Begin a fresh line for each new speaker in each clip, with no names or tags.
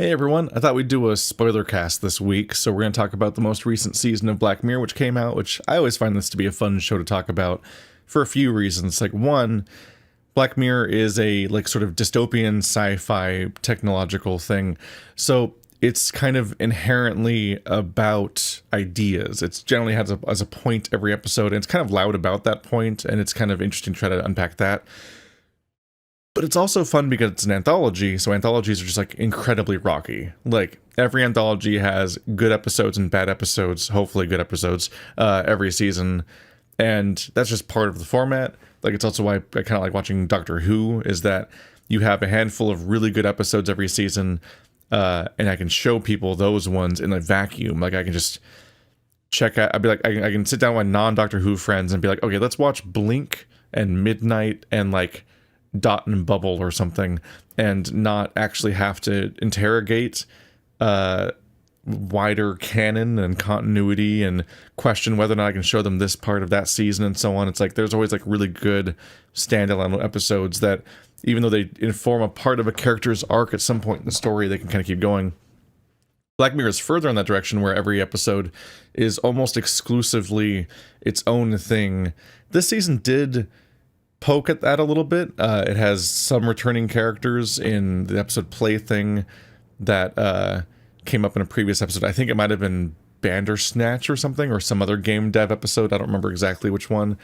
Hey everyone, I thought we'd do a spoiler cast this week, so we're going to talk about the most recent season of Black Mirror which came out, which I always find this to be a fun show to talk about for a few reasons. Like one, Black Mirror is a sort of dystopian sci-fi technological thing, so it's kind of inherently about ideas. It's generally has as a point every episode, and it's kind of loud about that point, and it's kind of interesting to try to unpack that. But it's also fun because it's an anthology, so anthologies are just incredibly rocky. Like every anthology has good episodes and bad episodes, hopefully good episodes, every season. And that's just part of the format. Like it's also why I kind of like watching Doctor Who, is that you have a handful of really good episodes every season, and I can show people those ones in a vacuum. Like I can just check out, I'd be like, I can sit down with my non-Doctor Who friends and be like, okay, let's watch Blink and Midnight and Dot and Bubble or something, and not actually have to interrogate wider canon and continuity and question whether or not I can show them this part of that season and so on. It's like there's always really good standalone episodes that, even though they inform a part of a character's arc at some point in the story, they can kind of keep going. Black Mirror is further in that direction, where every episode is almost exclusively its own thing. This season did poke at that a little bit. It has some returning characters in the episode Plaything that came up in a previous episode. I think it might have been Bandersnatch or something, or some other game dev episode. I don't remember exactly which one.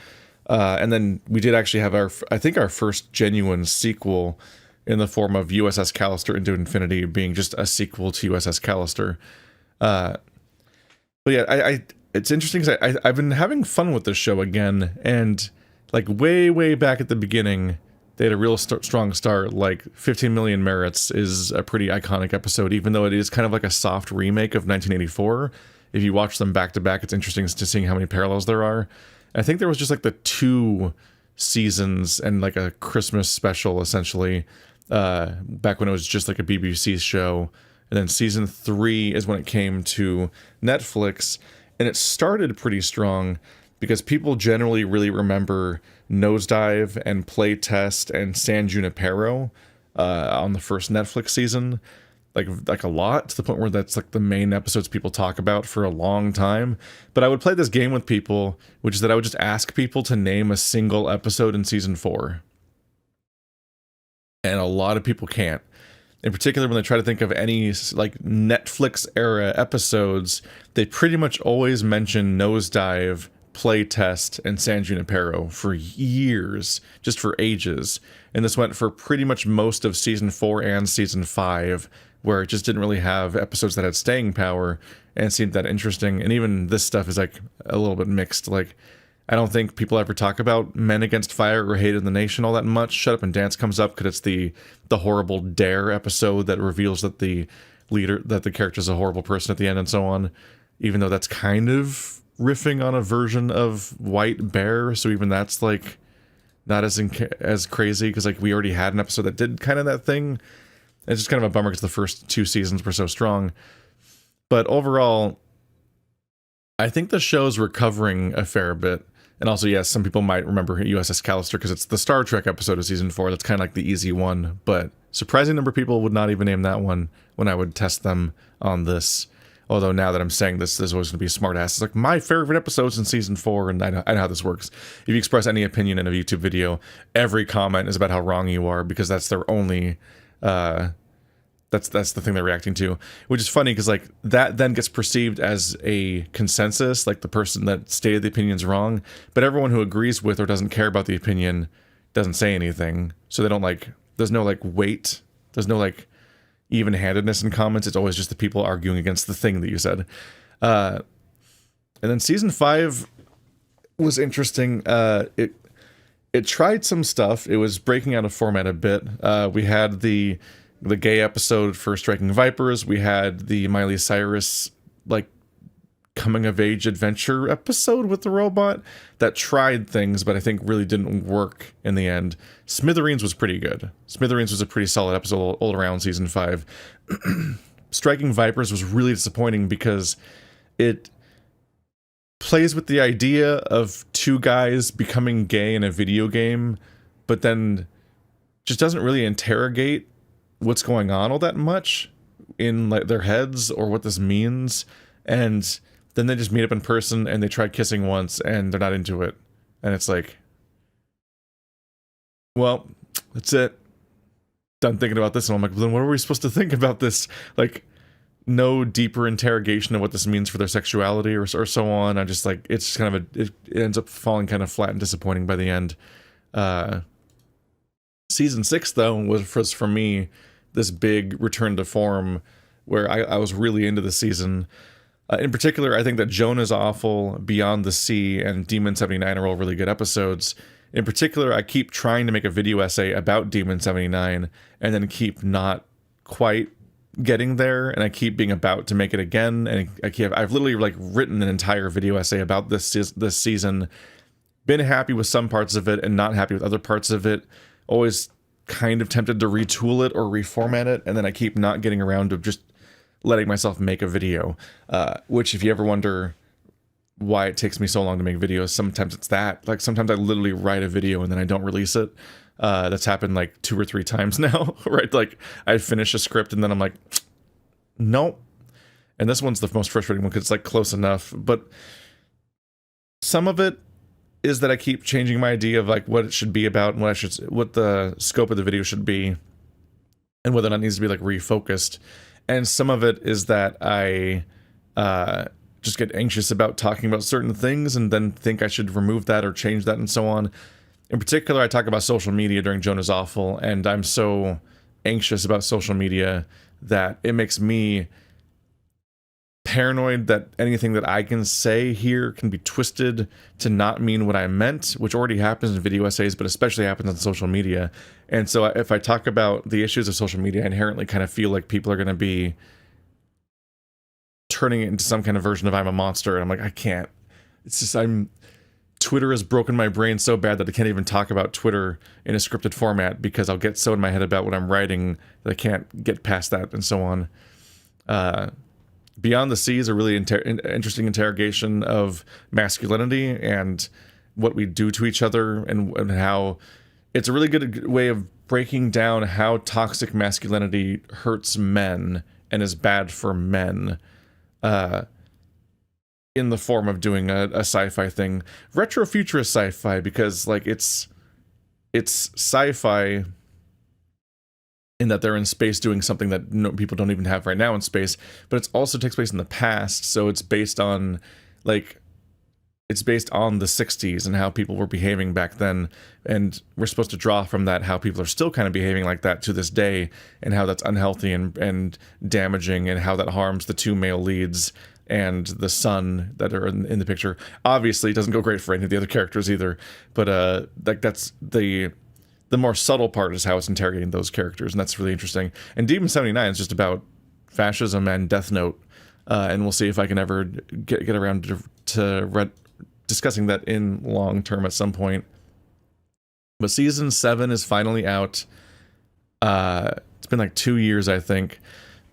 And then we did actually have our first genuine sequel in the form of USS Callister Into Infinity, being just a sequel to USS Callister. But yeah, it's interesting because I've been having fun with this show again, and way back at the beginning, they had a real strong start. 15 Million Merits is a pretty iconic episode, even though it is kind of like a soft remake of 1984. If you watch them back to back, it's interesting to seeing how many parallels there are. I think there was just the 2 seasons and a Christmas special, essentially, back when it was just a BBC show. And then season 3 is when it came to Netflix, and it started pretty strong, because people generally really remember Nosedive and Playtest and San Junipero on the first Netflix season, like a lot, to the point where that's the main episodes people talk about for a long time. But I would play this game with people, which is that I would just ask people to name a single episode in season 4. And a lot of people can't. In particular, when they try to think of any Netflix era episodes, they pretty much always mention Nosedive, Playtest, and San Junipero for years, just for ages. And this went for pretty much most of season 4 and season 5, where it just didn't really have episodes that had staying power and seemed that interesting. And even this stuff is a little bit mixed. I don't think people ever talk about Men Against Fire or Hated in the Nation all that much. Shut Up and Dance comes up because it's the horrible Dare episode that reveals that the character is a horrible person at the end and so on, even though that's kind of riffing on a version of White Bear, so even that's not as crazy, because we already had an episode that did kind of that thing. It's just kind of a bummer because the first 2 seasons were so strong. But overall, I think the show's recovering a fair bit. And also, yes, some people might remember USS Callister because it's the Star Trek episode of season 4. That's kind of the easy one, but surprising number of people would not even name that one when I would test them on this. Although now that I'm saying this, there's always going to be a smart ass. It's my favorite episodes in season 4, and I know how this works. If you express any opinion in a YouTube video, every comment is about how wrong you are, because that's their only, that's the thing they're reacting to. Which is funny, because that then gets perceived as a consensus, the person that stated the opinion's wrong, but everyone who agrees with or doesn't care about the opinion doesn't say anything. So they don't there's no weight, there's no even-handedness in comments. It's always just the people arguing against the thing that you said. And then season 5 was interesting. It tried some stuff. It was breaking out of format a bit. We had the gay episode for Striking Vipers. We had the Miley Cyrus coming-of-age adventure episode with the robot that tried things, but I think really didn't work in the end. Smithereens was pretty good. Smithereens was a pretty solid episode all around season 5. Striking Vipers was really disappointing because it plays with the idea of 2 guys becoming gay in a video game, but then just doesn't really interrogate what's going on all that much. in like their heads or what this means, and then they just meet up in person and they try kissing once and they're not into it, and it's like, well, that's it. Done thinking about this, and I'm like, well, then what are we supposed to think about this? Like, no deeper interrogation of what this means for their sexuality or so on. I just like, it's kind of it ends up falling kind of flat and disappointing by the end. Season 6 though was for me this big return to form where I was really into the season. In particular, I think that Jonah's Awful, Beyond the Sea, and Demon 79 are all really good episodes. In particular, I keep trying to make a video essay about Demon 79 and then keep not quite getting there, and I keep being about to make it again, and I've literally like written an entire video essay about this season, been happy with some parts of it and not happy with other parts of it, always kind of tempted to retool it or reformat it, and then I keep not getting around to just letting myself make a video, which if you ever wonder why it takes me so long to make videos, sometimes it's that. Like, sometimes I literally write a video and then I don't release it. That's happened like 2 or 3 times now, right? Like, I finish a script and then I'm like, nope. And this one's the most frustrating one because it's like close enough, but some of it is that I keep changing my idea of like what it should be about and what the scope of the video should be, and whether or not it needs to be like refocused. And some of it is that I just get anxious about talking about certain things and then think I should remove that or change that and so on. In particular, I talk about social media during Jonah's Awful, and I'm so anxious about social media that it makes me paranoid that anything that I can say here can be twisted to not mean what I meant, which already happens in video essays, but especially happens on social media. And so if I talk about the issues of social media, I inherently kind of feel like people are going to be turning it into some kind of version of I'm a monster, and I'm like, I can't. It's just, Twitter has broken my brain so bad that I can't even talk about Twitter in a scripted format because I'll get so in my head about what I'm writing that I can't get past that and so on. Beyond the Sea is a really interesting interrogation of masculinity and what we do to each other, and how it's a really good way of breaking down how toxic masculinity hurts men and is bad for men, in the form of doing a sci-fi thing. Retrofuturist sci-fi, because like it's sci-fi in that they're in space doing something that people don't even have right now in space, but it also takes place in the past, so it's based on the 60s and how people were behaving back then, and we're supposed to draw from that how people are still kind of behaving like that to this day, and how that's unhealthy and damaging, and how that harms the 2 male leads and the son that are in the picture. Obviously, it doesn't go great for any of the other characters either, but like that's the more subtle part is how it's interrogating those characters, and that's really interesting. And Demon 79 is just about fascism and Death Note, and we'll see if I can ever get around to discussing that in long term at some point. But season 7 is finally out. It's been like 2 years, I think.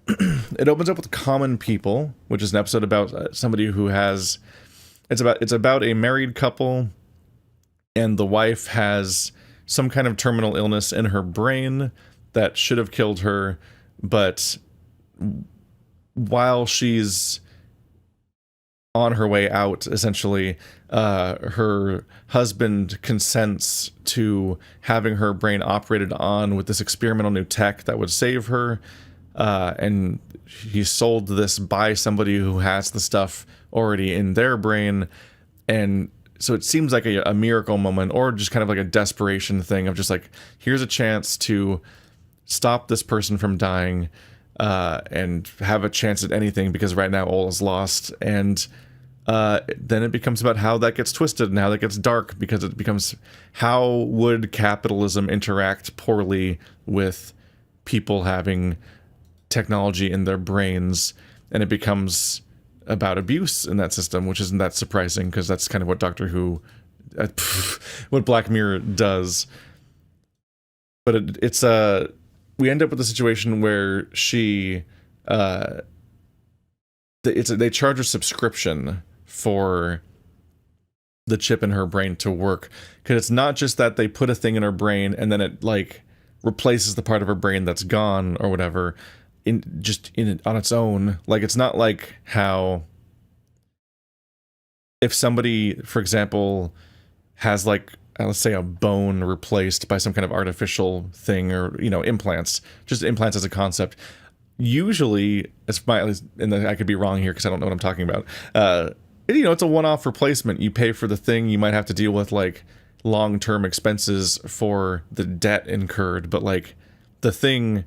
It opens up with Common People, which is an episode about somebody who has... It's about a married couple, and the wife has some kind of terminal illness in her brain that should have killed her, but while she's on her way out, essentially, her husband consents to having her brain operated on with this experimental new tech that would save her, and he sold this by somebody who has the stuff already in their brain, and so it seems like a miracle moment, or just kind of like a desperation thing of just like, here's a chance to stop this person from dying, and have a chance at anything, because right now all is lost. And then it becomes about how that gets twisted and how that gets dark, because it becomes, how would capitalism interact poorly with people having technology in their brains? And it becomes about abuse in that system, which isn't that surprising, because that's kind of what Doctor Who, what Black Mirror does. But it's we end up with a situation where she, they charge a subscription for the chip in her brain to work, because it's not just that they put a thing in her brain and then it like replaces the part of her brain that's gone or whatever. on its own. Like, it's not like how if somebody, for example, has like, let's say, a bone replaced by some kind of artificial thing, or implants, just implants as a concept. Usually, I could be wrong here because I don't know what I'm talking about. It's a one-off replacement. You pay for the thing. You might have to deal with like long-term expenses for the debt incurred, but like the thing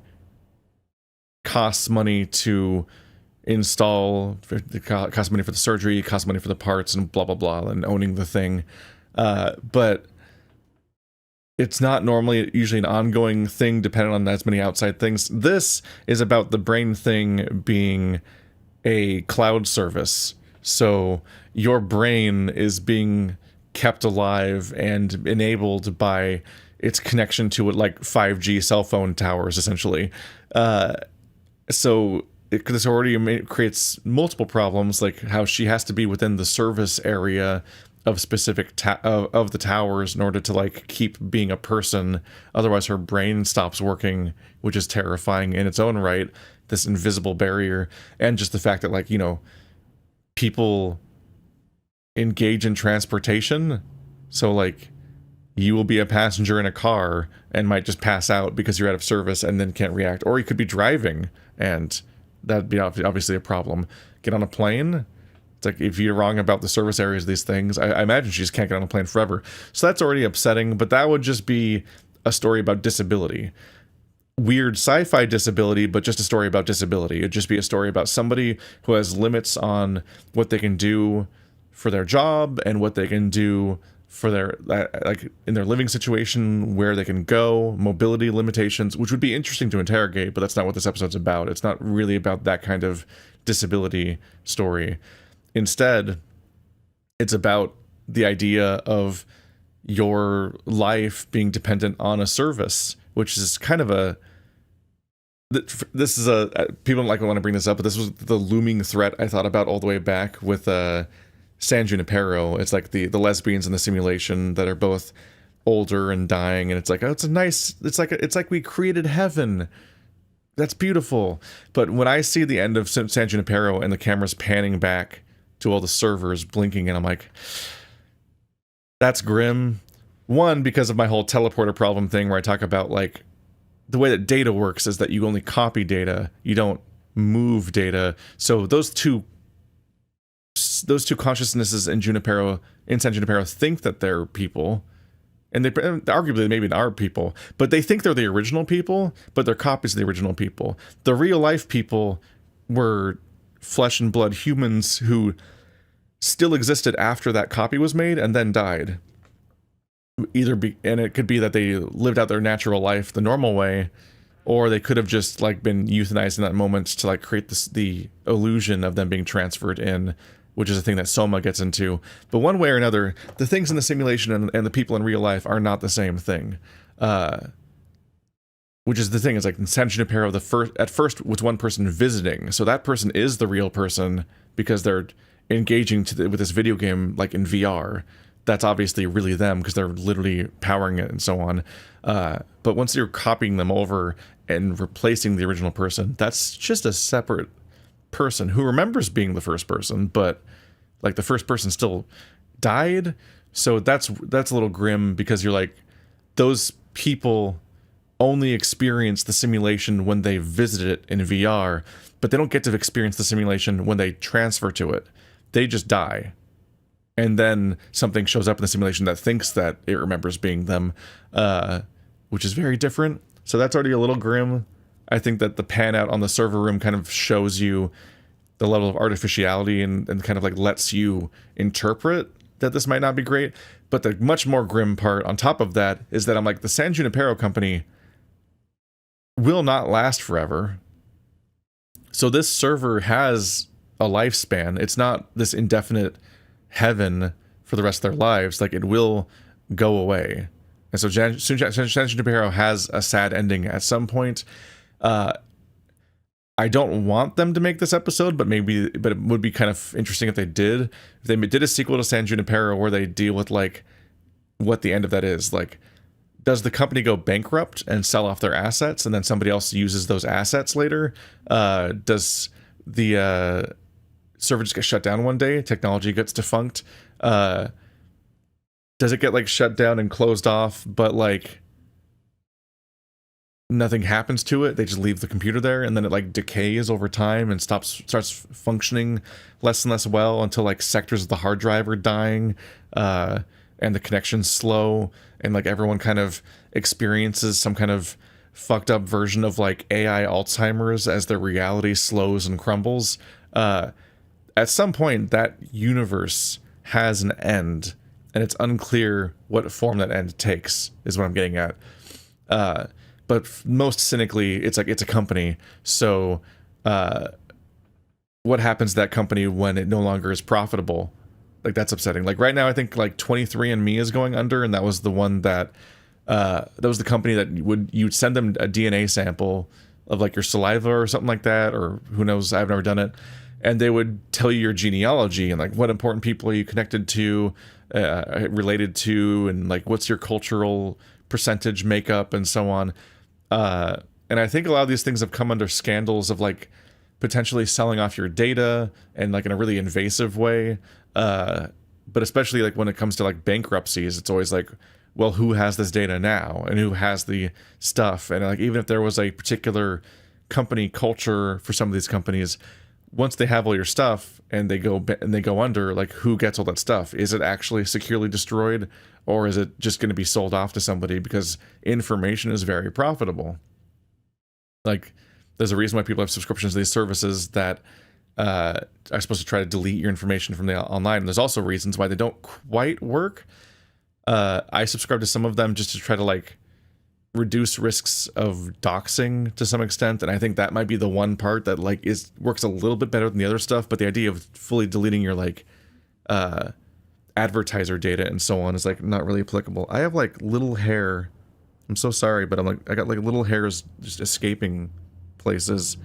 costs money to install, it costs money for the surgery, it costs money for the parts, and blah blah blah, and owning the thing. But it's not usually an ongoing thing dependent on as many outside things. This is about the brain thing being a cloud service. So your brain is being kept alive and enabled by its connection to like 5G cell phone towers, essentially. So this already creates multiple problems, like how she has to be within the service area of specific of the towers in order to like keep being a person. Otherwise her brain stops working, which is terrifying in its own right. This invisible barrier, and just the fact that like people engage in transportation, so like you will be a passenger in a car and might just pass out because you're out of service and then can't react, or you could be driving and that'd be obviously a problem. Get on a plane. It's like, if you're wrong about the service areas of these things, I imagine she just can't get on a plane forever. So that's already upsetting, but that would just be a story about disability. Weird sci-fi disability, but just a story about disability. It'd just be a story about somebody who has limits on what they can do for their job and what they can do for their, like, in their living situation, where they can go, mobility limitations, which would be interesting to interrogate, but that's not what this episode's about. It's not really about that kind of disability story. Instead, it's about the idea of your life being dependent on a service, which is kind of this is people don't like want to bring this up, but this was the looming threat I thought about all the way back with San Junipero. It's like the lesbians in the simulation that are both older and dying, and it's like, oh, it's like we created heaven. That's beautiful. But when I see the end of San Junipero and the camera's panning back to all the servers blinking, and I'm like, that's grim. One, because of my whole teleporter problem thing, where I talk about like the way that data works is that you only copy data, you don't move data. So those two consciousnesses in San Junipero think that they're people, and they arguably maybe are people, but they think they're the original people, but they're copies of the original people. The real life people were flesh and blood humans who still existed after that copy was made and then died. And it could be that they lived out their natural life the normal way, or they could have just like been euthanized in that moment to like create the illusion of them being transferred in, which is a thing that Soma gets into. But one way or another, the things in the simulation and the people in real life are not the same thing. Which is the thing, is like in San Junipero, at first was one person visiting, so that person is the real person because they're engaging with this video game like in VR. That's obviously really them because they're literally powering it and so on. But once you're copying them over and replacing the original person, that's just a separate person who remembers being the first person, but like the first person still died. So that's a little grim, because you're like, those people only experience the simulation when they visit it in VR, but they don't get to experience the simulation when they transfer to it. They just die. And then something shows up in the simulation that thinks that it remembers being them, which is very different. So that's already a little grim. I think that the pan out on the server room kind of shows you the level of artificiality and kind of like lets you interpret that this might not be great. But the much more grim part on top of that is that I'm like, the San Junipero company will not last forever. So this server has a lifespan. It's not this indefinite heaven for the rest of their lives. Like, it will go away. And so San Junipero has a sad ending at some point. I don't want them to make this episode, but it would be kind of interesting if they did. If they did a sequel to San Junipero where they deal with like what the end of that is. Like, does the company go bankrupt and sell off their assets, and then somebody else uses those assets later? Does the server just get shut down one day? Technology gets defunct. Does it get like shut down and closed off, but like nothing happens to it? They just leave the computer there, and then it like decays over time and starts functioning less and less well until like sectors of the hard drive are dying, and the connection's slow, and like everyone kind of experiences some kind of fucked up version of like AI Alzheimer's as their reality slows and crumbles. At some point, that universe has an end, and it's unclear what form that end takes, is what I'm getting at. But most cynically, it's like it's a company. So what happens to that company when it no longer is profitable? Like, that's upsetting. Like right now, I think like 23andMe is going under, and that was the one that was the company that you'd send them a DNA sample of like your saliva or something like that, or who knows, I've never done it, and they would tell you your genealogy and like what important people are you connected to, related to, and like what's your cultural percentage makeup and so on. And I think a lot of these things have come under scandals of like potentially selling off your data and like in a really invasive way. But especially like when it comes to like bankruptcies, it's always like, well, who has this data now and who has the stuff? And like, even if there was a particular company culture for some of these companies, once they have all your stuff and they go under, like who gets all that stuff? Is it actually securely destroyed, or is it just going to be sold off to somebody because information is very profitable? Like, there's a reason why people have subscriptions to these services that are supposed to try to delete your information from the online. And there's also reasons why they don't quite work. I subscribe to some of them just to try to like reduce risks of doxing to some extent, and I think that might be the one part that like works a little bit better than the other stuff. But the idea of fully deleting your like advertiser data and so on is like not really applicable. I have like little hair. I'm so sorry, but I got like little hairs just escaping places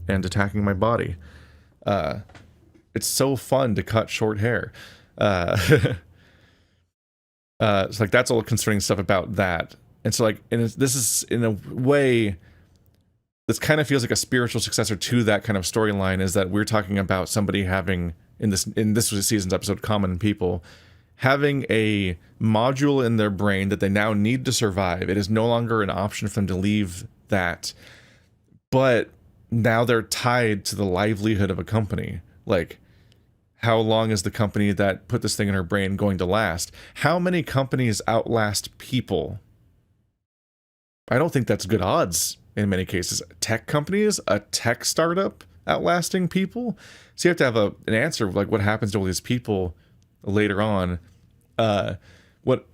and attacking my body. It's so fun to cut short hair. So like that's all concerning stuff about that. And so like, and this is in a way, this kind of feels like a spiritual successor to that kind of storyline, is that we're talking about somebody having, in this season's episode, Common People, having a module in their brain that they now need to survive. It is no longer an option for them to leave that, but now they're tied to the livelihood of a company. Like, how long is the company that put this thing in her brain going to last? How many companies outlast people? I don't think that's good odds in many cases. Tech companies, a tech startup outlasting people. So you have to have an answer of like what happens to all these people later on. What,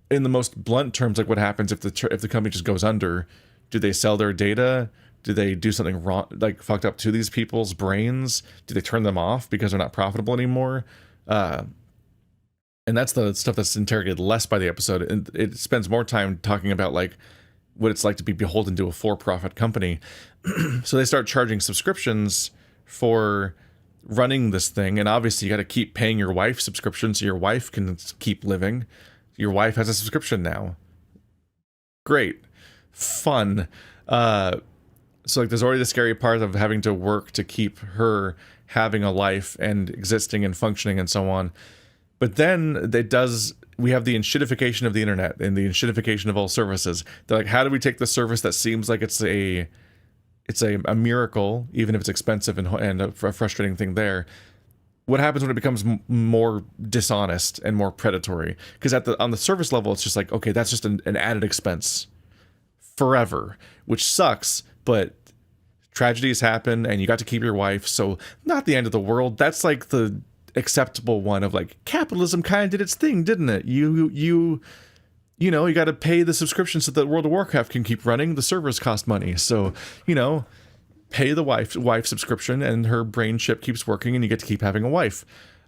in the most blunt terms, like what happens if the company just goes under? Do they sell their data? Do they do something wrong, like fucked up to these people's brains? Do they turn them off because they're not profitable anymore? And that's the stuff that's interrogated less by the episode. And it spends more time talking about like what it's like to be beholden to a for-profit company. So they start charging subscriptions for running this thing, and obviously you got to keep paying your wife subscription so your wife can keep living. Your wife has a subscription now. Great. Fun. So like there's already the scary part of having to work to keep her having a life and existing and functioning and so on. But then we have the enshittification of the internet and the enshittification of all services. They're like, how do we take the service that seems like it's a miracle, even if it's expensive and a frustrating thing there? What happens when it becomes more dishonest and more predatory? Because on the service level, it's just like, okay, that's just an added expense forever, which sucks, but tragedies happen and you got to keep your wife, so not the end of the world. That's like the acceptable one of like, capitalism kind of did its thing, didn't it? You got to pay the subscription so that World of Warcraft can keep running. The servers cost money, so pay the wife subscription and her brain chip keeps working and you get to keep having a wife.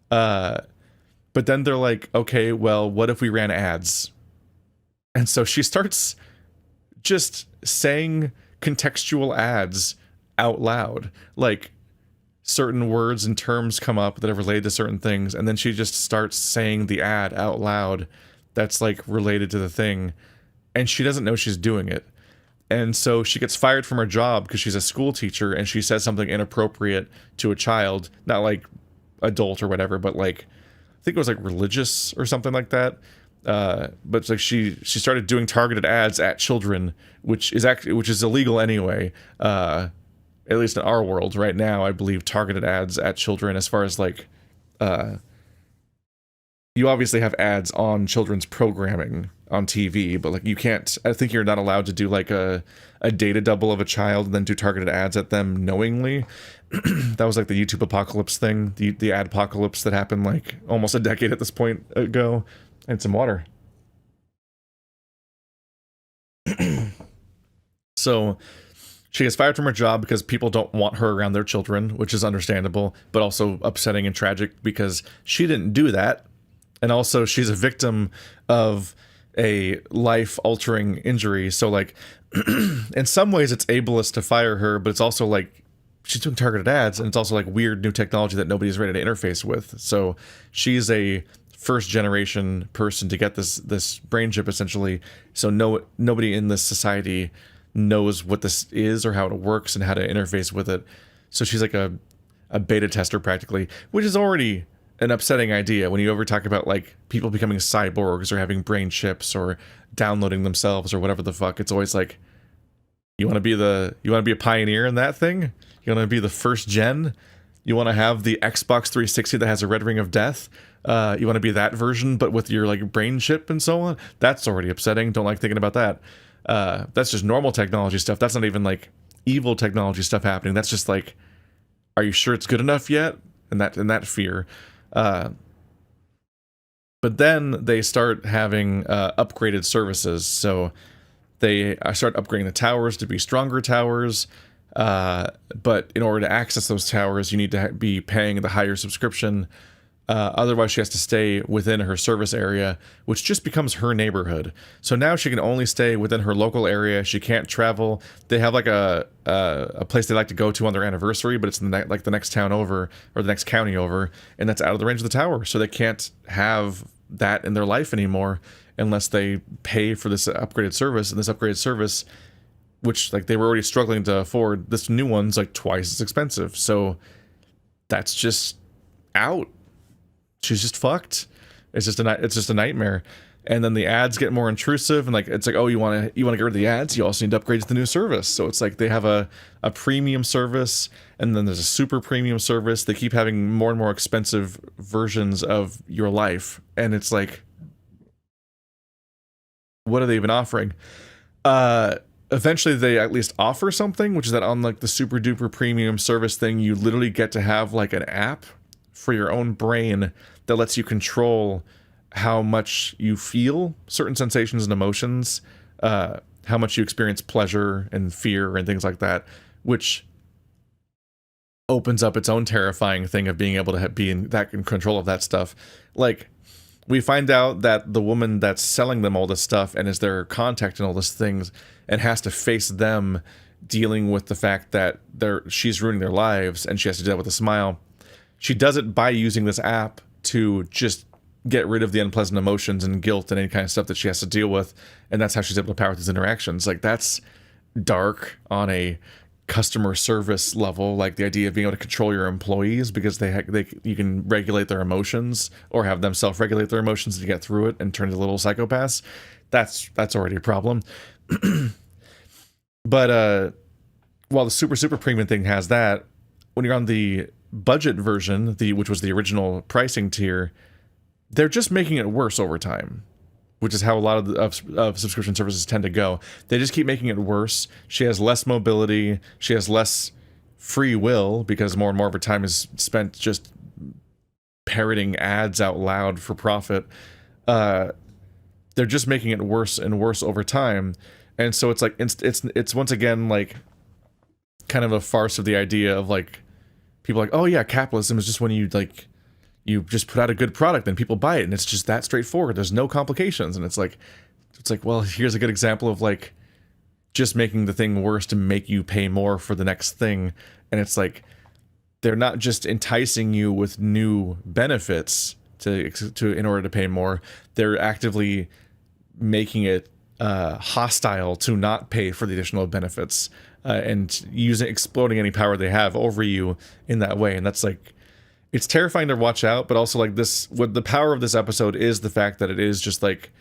But then they're like, okay, well, what if we ran ads? And so she starts just saying contextual ads out loud, like certain words and terms come up that are related to certain things, and then she just starts saying the ad out loud that's like related to the thing. and she doesn't know she's doing it. And so she gets fired from her job because she's a school teacher and she says something inappropriate to a child, not like adult or whatever, but like I think it was like religious or something like that. But it's like she started doing targeted ads at children, which is illegal anyway. At least in our world right now, I believe targeted ads at children, as far as like, you obviously have ads on children's programming on TV, but like you can't, I think you're not allowed to do like a data double of a child and then do targeted ads at them knowingly. That was like the YouTube apocalypse thing, the ad apocalypse that happened like almost a decade at this point ago. And some water. So she gets fired from her job because people don't want her around their children, which is understandable, but also upsetting and tragic because she didn't do that. And also she's a victim of a life-altering injury. So like, in some ways it's ableist to fire her, but it's also like she's doing targeted ads, and it's also like weird new technology that nobody's ready to interface with. So she's a first generation person to get this brain chip essentially. So nobody in this society knows what this is or how it works and how to interface with it. So she's like a beta tester practically, which is already an upsetting idea when you ever talk about like people becoming cyborgs or having brain chips or downloading themselves or whatever the fuck. It's always like, you want to be a pioneer in that thing? You want to be the first gen? You want to have the Xbox 360 that has a red ring of death? You want to be that version, but with your like brain chip and so on? That's already upsetting. Don't like thinking about that. That's just normal technology stuff. That's not even like evil technology stuff happening. That's just like, are you sure it's good enough yet? And that fear. But then they start having upgraded services. So they start upgrading the towers to be stronger towers. But in order to access those towers, you need to be paying the higher subscription. Otherwise, she has to stay within her service area, which just becomes her neighborhood. So now she can only stay within her local area. She can't travel. They have like a place they like to go to on their anniversary, but it's in the next town over or the next county over, and that's out of the range of the tower. So they can't have that in their life anymore unless they pay for this upgraded service. And this upgraded service, which like they were already struggling to afford, this new one's like twice as expensive. So that's just out. She's just fucked. It's just a nightmare. And then the ads get more intrusive, and like it's like, oh, you want to get rid of the ads, you also need to upgrade to the new service. So it's like they have a premium service, and then there's a super premium service. They keep having more and more expensive versions of your life, and it's like, what are they even offering? Eventually they at least offer something, which is that on like the super duper premium service thing, you literally get to have like an app for your own brain that lets you control how much you feel certain sensations and emotions, how much you experience pleasure and fear and things like that, which opens up its own terrifying thing of being able to be in control of that stuff. Like, we find out that the woman that's selling them all this stuff and is their contact and all these things and has to face them dealing with the fact that she's ruining their lives, and she has to do that with a smile. She does it by using this app to just get rid of the unpleasant emotions and guilt and any kind of stuff that she has to deal with, and that's how she's able to power these interactions. Like, that's dark on a customer service level, like the idea of being able to control your employees because you can regulate their emotions or have them self-regulate their emotions to get through it and turn into little psychopaths. That's already a problem. But while the super premium thing has that, when you're on the budget version, which was the original pricing tier, they're just making it worse over time, which is how a lot of subscription services tend to go. They just keep making it worse. She has less mobility. She has less free will because more and more of her time is spent just parroting ads out loud for profit. They're just making it worse and worse over time. And so it's like, it's once again like kind of a farce of the idea of like, people are like, oh yeah, capitalism is just when you just put out a good product and people buy it, and it's just that straightforward. There's no complications. And it's like, well, here's a good example of like just making the thing worse to make you pay more for the next thing. And it's like, they're not just enticing you with new benefits in order to pay more. They're actively making it hostile to not pay for the additional benefits, and exploiting any power they have over you in that way. And that's like, it's terrifying to watch out, but also like this, what the power of this episode is the fact that it is just like,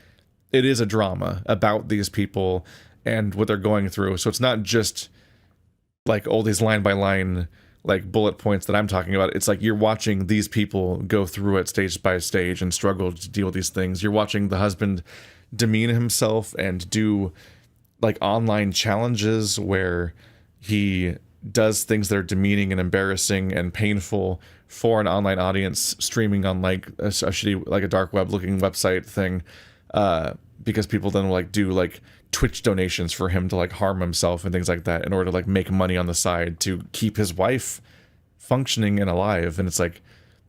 it is a drama about these people and what they're going through. So it's not just like all these line by line like bullet points that I'm talking about. It's like you're watching these people go through it stage by stage and struggle to deal with these things. You're watching the husband demean himself and do like online challenges where he does things that are demeaning and embarrassing and painful for an online audience, streaming on like a shitty, like a dark web looking website thing, because people then will like do like Twitch donations for him to like harm himself and things like that in order to like make money on the side to keep his wife functioning and alive. And it's like,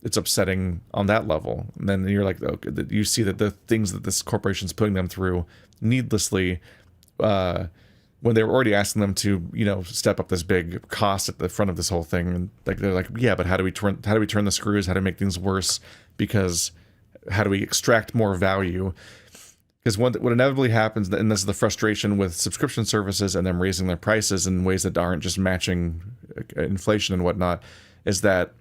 it's upsetting on that level. And then you're like, okay, you see that the things that this corporation's putting them through needlessly, when they were already asking them to, you know, step up this big cost at the front of this whole thing. And like, they're like, yeah, but how do we turn the screws? How do we make things worse? Because how do we extract more value? Because what inevitably happens, and this is the frustration with subscription services and them raising their prices in ways that aren't just matching inflation and whatnot, is that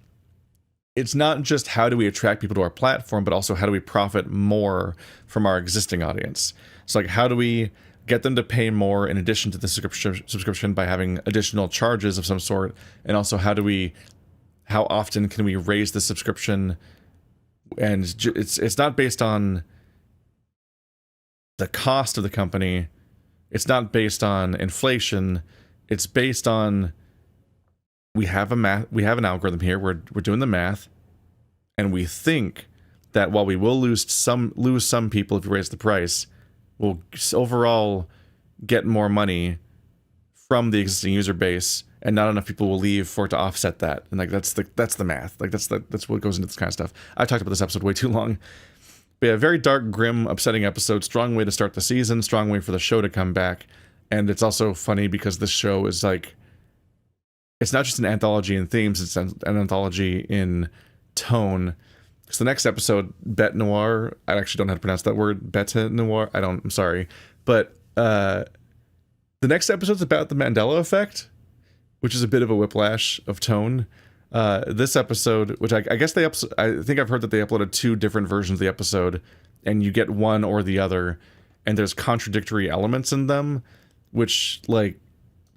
it's not just how do we attract people to our platform, but also how do we profit more from our existing audience. So like, how do we get them to pay more in addition to the subscription by having additional charges of some sort? And also how often can we raise the subscription? And it's not based on the cost of the company. It's not based on inflation. It's based on, we have an algorithm here. We're doing the math, and we think that while we will lose some people if you raise the price, we'll overall get more money from the existing user base, and not enough people will leave for it to offset that. And like that's the math. Like that's what goes into this kind of stuff. I talked about this episode way too long. But yeah, very dark, grim, upsetting episode. Strong way to start the season. Strong way for the show to come back. And it's also funny because this show is like, it's not just an anthology in themes, it's an anthology in tone. So the next episode, Bete Noir, I actually don't know how to pronounce that word, Bete Noir, I'm sorry. But the next episode's about the Mandela effect, which is a bit of a whiplash of tone. This episode, which I guess I think I've heard that they uploaded 2 different versions of the episode, and you get one or the other, and there's contradictory elements in them, which like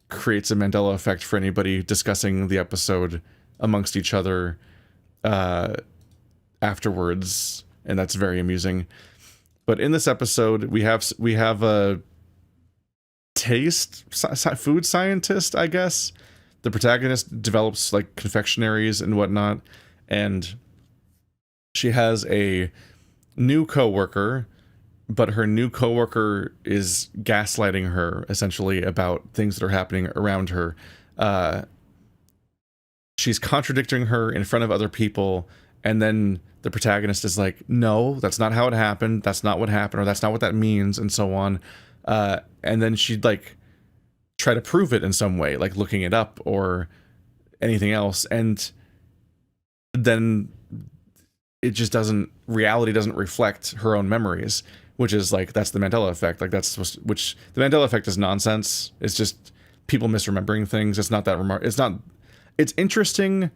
creates a Mandela effect for anybody discussing the episode amongst each other afterwards, and that's very amusing. But in this episode, we have a food scientist, I guess. The protagonist develops like confectionaries and whatnot, and she has a new coworker, but her new coworker is gaslighting her essentially about things that are happening around her. She's contradicting her in front of other people, and then the protagonist is like, no, that's not how it happened, that's not what happened, or that's not what that means, and so on. And then she'd like try to prove it in some way, like looking it up or anything else, and then it just reality doesn't reflect her own memories, which is like, that's the Mandela effect. Like which the Mandela effect is nonsense. It's just people misremembering things. It's not that it's interesting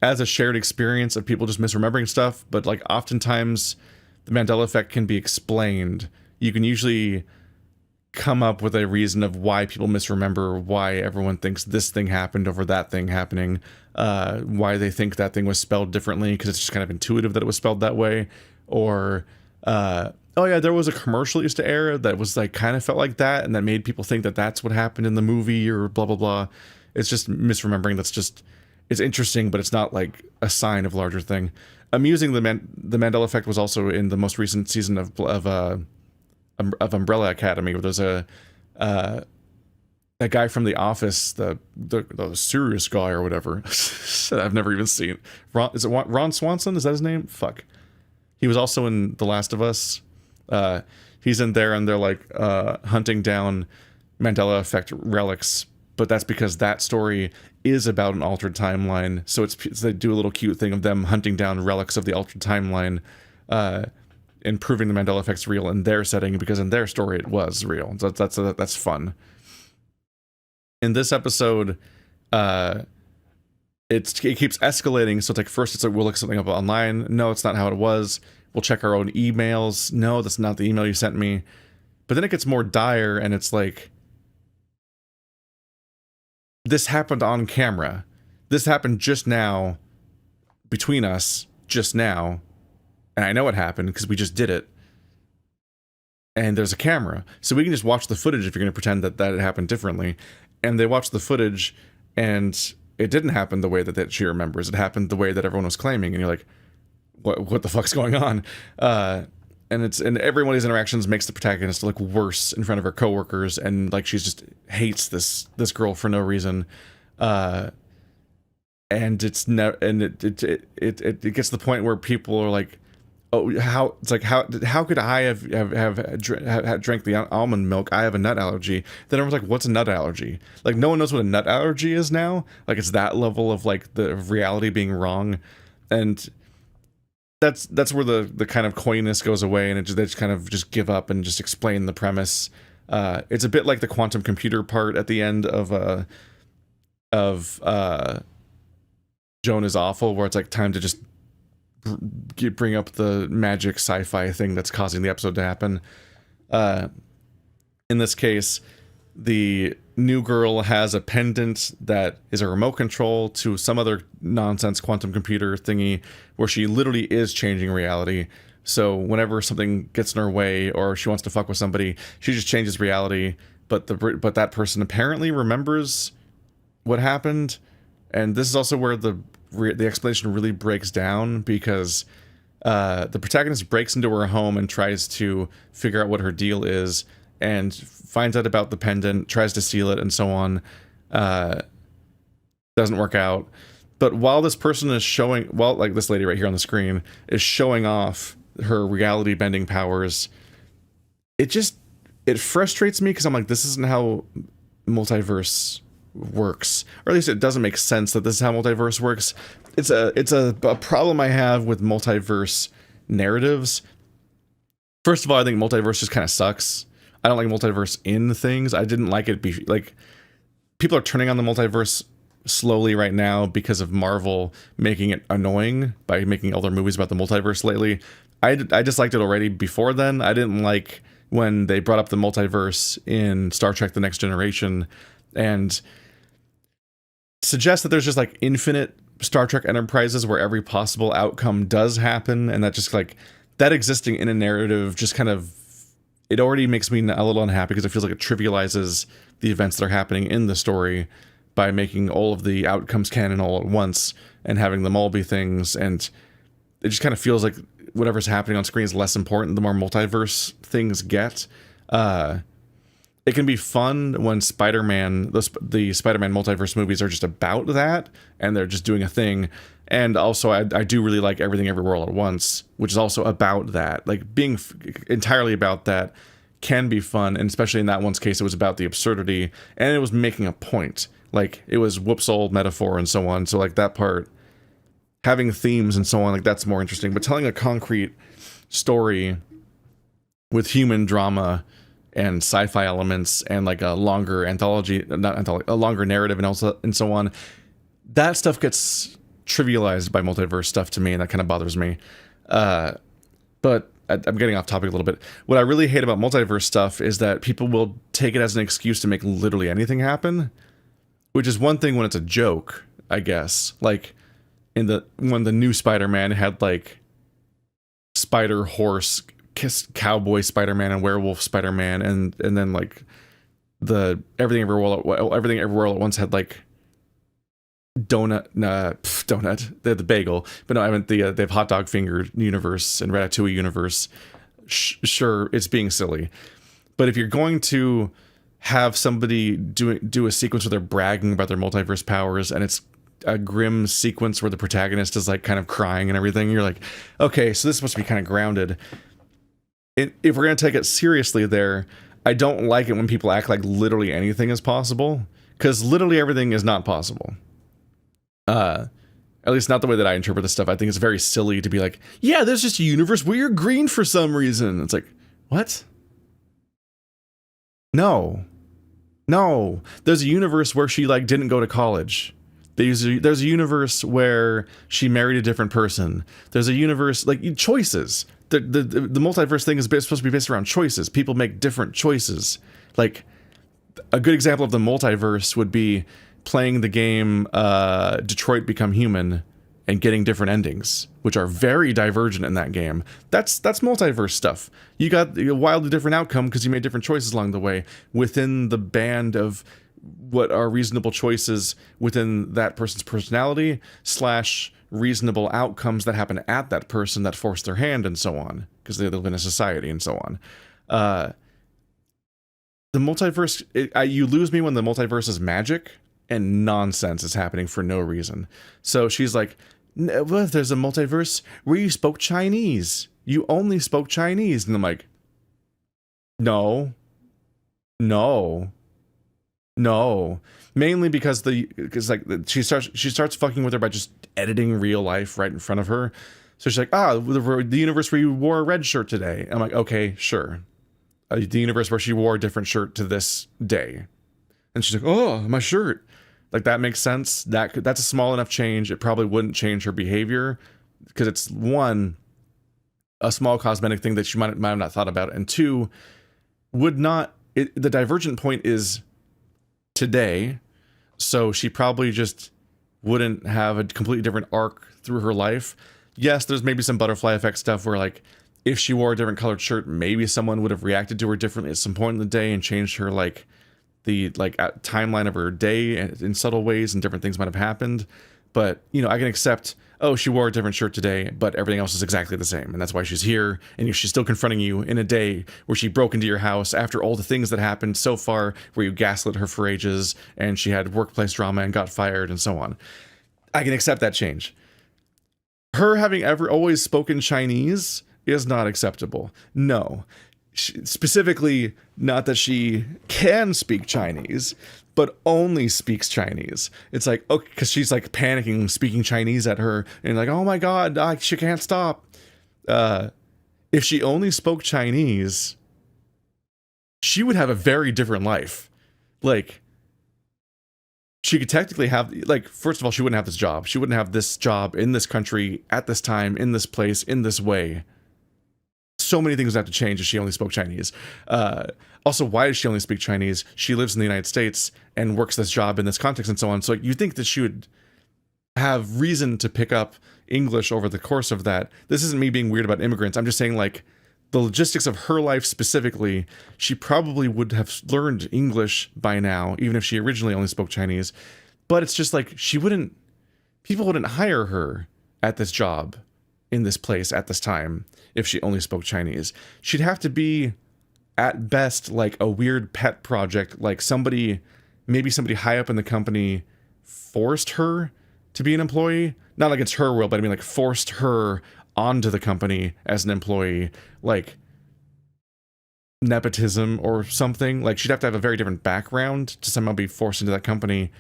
as a shared experience of people just misremembering stuff, but like oftentimes the Mandela effect can be explained. You can usually come up with a reason of why people misremember, why everyone thinks this thing happened over that thing happening, why they think that thing was spelled differently because it's just kind of intuitive that it was spelled that way, or oh yeah, there was a commercial used to air that was like kind of felt like that, and that made people think that that's what happened in the movie, or blah blah blah. It's just misremembering. It's interesting, but it's not like a sign of a larger thing. Amusing, the Mandela effect was also in the most recent season of Umbrella Academy, where there's a guy from The Office, the serious guy or whatever. I've never even seen. Is it Ron Swanson? Is that his name? Fuck. He was also in The Last of Us. He's in there, and they're like hunting down Mandela effect relics, but that's because that story is about an altered timeline. So they do a little cute thing of them hunting down relics of the altered timeline. in proving the Mandela effect's real in their setting, because in their story it was real. So that's fun. In this episode, it keeps escalating. So it's like, first it's like, we'll look something up online. No, it's not how it was. We'll check our own emails. No, that's not the email you sent me. But then it gets more dire, and it's like, this happened on camera. This happened just now, between us, just now. And I know it happened because we just did it. And there's a camera. So we can just watch the footage if you're going to pretend that it happened differently. And they watch the footage, and it didn't happen the way that she remembers. It happened the way that everyone was claiming. And you're like, what the fuck's going on? And every one of these interactions makes the protagonist look worse in front of her coworkers, and like she just hates this girl for no reason. And it's never, and it gets to the point where people are like, oh, how could I have drank the almond milk? I have a nut allergy. Then everyone's like, what's a nut allergy? Like, no one knows what a nut allergy is now. Like, it's that level of like the reality being wrong. And that's where the kind of coyness goes away, and they just kind of just give up and just explain the premise. It's a bit like the quantum computer part at the end of Joan is Awful, where it's like time to just bring up the magic sci-fi thing that's causing the episode to happen. In this case, the new girl has a pendant that is a remote control to some other nonsense quantum computer thingy, where she literally is changing reality. So whenever something gets in her way, or she wants to fuck with somebody, she just changes reality. But that person apparently remembers what happened. And this is also where the explanation really breaks down, because the protagonist breaks into her home and tries to figure out what her deal is, and finds out about the pendant, tries to steal it, and so on. Doesn't work out. But while this person is showing, like this lady right here on the screen is showing off her reality bending powers, it frustrates me, because I'm like, this isn't how multiverse works, or at least it doesn't make sense that this is how multiverse works. It's a problem I have with multiverse narratives. First of all, I think multiverse just kind of sucks. I don't like multiverse in things. I didn't like it like, people are turning on the multiverse slowly right now because of Marvel making it annoying by making all their movies about the multiverse lately. I just liked it already before then. I didn't like when they brought up the multiverse in Star Trek The Next Generation, and suggest that there's just like infinite Star Trek Enterprises where every possible outcome does happen, and that just like that existing in a narrative just kind of, it already makes me a little unhappy, because it feels like it trivializes the events that are happening in the story by making all of the outcomes canon all at once and having them all be things. And it just kind of feels like whatever's happening on screen is less important the more multiverse things get. It can be fun when Spider-Man, the Spider-Man multiverse movies are just about that, and they're just doing a thing. And also, I do really like Everything Everywhere All at Once, which is also about that. Like, being entirely about that can be fun, and especially in that one's case, it was about the absurdity, and it was making a point. Like, it was whoops old metaphor and so on. So, like, that part, having themes and so on, like, that's more interesting. But telling a concrete story with human drama and sci-fi elements and like a longer a longer narrative and so on, that stuff gets trivialized by multiverse stuff to me, and that kind of bothers me. But I'm getting off topic a little bit. What I really hate about multiverse stuff is that people will take it as an excuse to make literally anything happen, which is one thing when it's a joke, I guess. Like when the new Spider-Man had like spider horse cowboy Spider-Man and werewolf Spider-Man, and then like the Everything Everywhere All at Once had like donut. They had the bagel, but no, I meant they have hot dog finger universe and Ratatouille universe. Sure, it's being silly, but if you're going to have somebody do a sequence where they're bragging about their multiverse powers, and it's a grim sequence where the protagonist is like kind of crying and everything, you're like, okay, so this must be kind of grounded. If we're going to take it seriously there, I don't like it when people act like literally anything is possible, because literally everything is not possible. And At least not the way that I interpret this stuff. I think it's very silly to be like, yeah, there's just a universe where you're green for some reason. It's like, what? No. No. There's a universe where she like didn't go to college. There's a universe where she married a different person. There's a universe, like, choices. The multiverse thing is supposed to be based around choices. People make different choices. Like, a good example of the multiverse would be playing the game Detroit Become Human and getting different endings, which are very divergent in that game. That's multiverse stuff. You got a wildly different outcome because you made different choices along the way within the band of what are reasonable choices within that person's personality / reasonable outcomes that happen at that person that force their hand and so on, because they live in a society and so on. The multiverse, you lose me when the multiverse is magic and nonsense is happening for no reason. So she's like, well, if there's a multiverse where you spoke Chinese, you only spoke Chinese. And I'm like, no. Mainly because she starts fucking with her by just editing real life right in front of her. So she's like, the universe where you wore a red shirt today. I'm like, okay, sure. The universe where she wore a different shirt to this day. And she's like, oh, my shirt. Like, that makes sense. That's a small enough change. It probably wouldn't change her behavior because it's, one, a small cosmetic thing that she might have not thought about, and two, the divergent point is today, so she probably just wouldn't have a completely different arc through her life. Yes, there's maybe some butterfly effect stuff where, like, if she wore a different colored shirt, maybe someone would have reacted to her differently at some point in the day and changed her, like, the timeline of her day in subtle ways, and different things might have happened. But, you know, I can accept, oh, she wore a different shirt today, but everything else is exactly the same, and that's why she's here, and she's still confronting you in a day where she broke into your house after all the things that happened so far, where you gaslit her for ages, and she had workplace drama and got fired, and so on. I can accept that change. Her having always spoken Chinese is not acceptable. No. Specifically, not that she can speak Chinese, but only speaks Chinese. It's like, okay, because she's like panicking, speaking Chinese at her, and like, oh my god, she can't stop. If she only spoke Chinese, she would have a very different life. Like, she could technically have, like, first of all, she wouldn't have this job. She wouldn't have this job in this country, at this time, in this place, in this way. So many things would have to change if she only spoke Chinese. Also, why does she only speak Chinese? She lives in the United States and works this job in this context and so on. So you think that she would have reason to pick up English over the course of that. This isn't me being weird about immigrants. I'm just saying, like, the logistics of her life specifically, she probably would have learned English by now, even if she originally only spoke Chinese. But it's just like, people wouldn't hire her at this job in this place at this time if she only spoke Chinese. She'd have to be, at best, like a weird pet project, like maybe somebody high up in the company forced her to be an employee. Not like it's her will, but I mean, like, forced her onto the company as an employee, like nepotism or something. Like, she'd have to have a very different background to somehow be forced into that company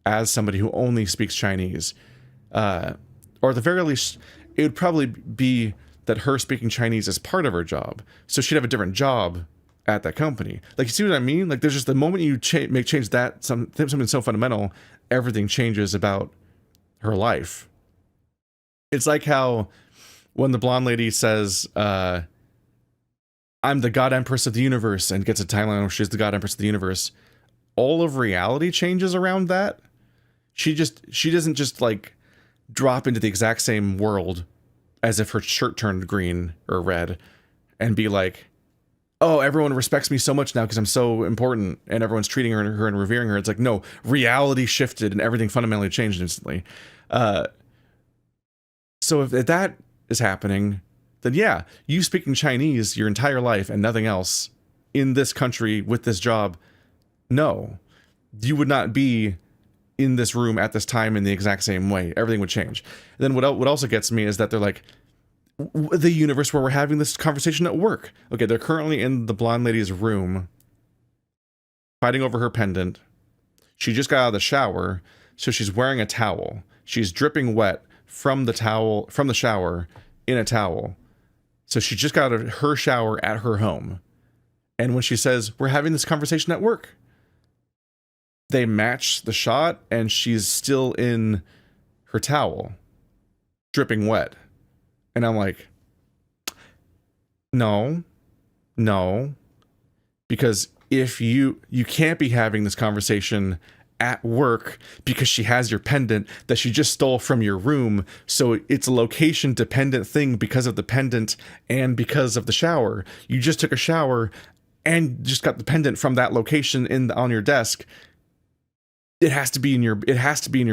as somebody who only speaks Chinese. Or at the very least, it would probably be that her speaking Chinese is part of her job. So she'd have a different job at that company. Like, you see what I mean? Like, there's just the moment you make change that, something so fundamental, everything changes about her life. It's like how when the blonde lady says, I'm the God Empress of the universe, and gets a timeline where she's the God Empress of the universe, all of reality changes around that. She doesn't just, like, drop into the exact same world as if her shirt turned green or red and be like, oh, everyone respects me so much now because I'm so important and everyone's treating her and revering her. It's like, no, reality shifted and everything fundamentally changed instantly. So if that is happening, then yeah, you speaking Chinese your entire life and nothing else in this country with this job, no, you would not be in this room at this time in the exact same way. Everything would change. And then what also gets me is that they're like, the universe where we're having this conversation at work. Okay, they're currently in the blonde lady's room fighting over her pendant. She just got out of the shower, so she's wearing a towel. she's dripping wet from the shower in a towel. So she just got her shower at her home. And when she says, we're having this conversation at work, they match the shot and she's still in her towel, dripping wet. And I'm like, no, because if you can't be having this conversation at work because she has your pendant that she just stole from your room. So it's a location dependent thing because of the pendant and because of the shower. You just took a shower and just got the pendant from that location on your desk. It has to be in your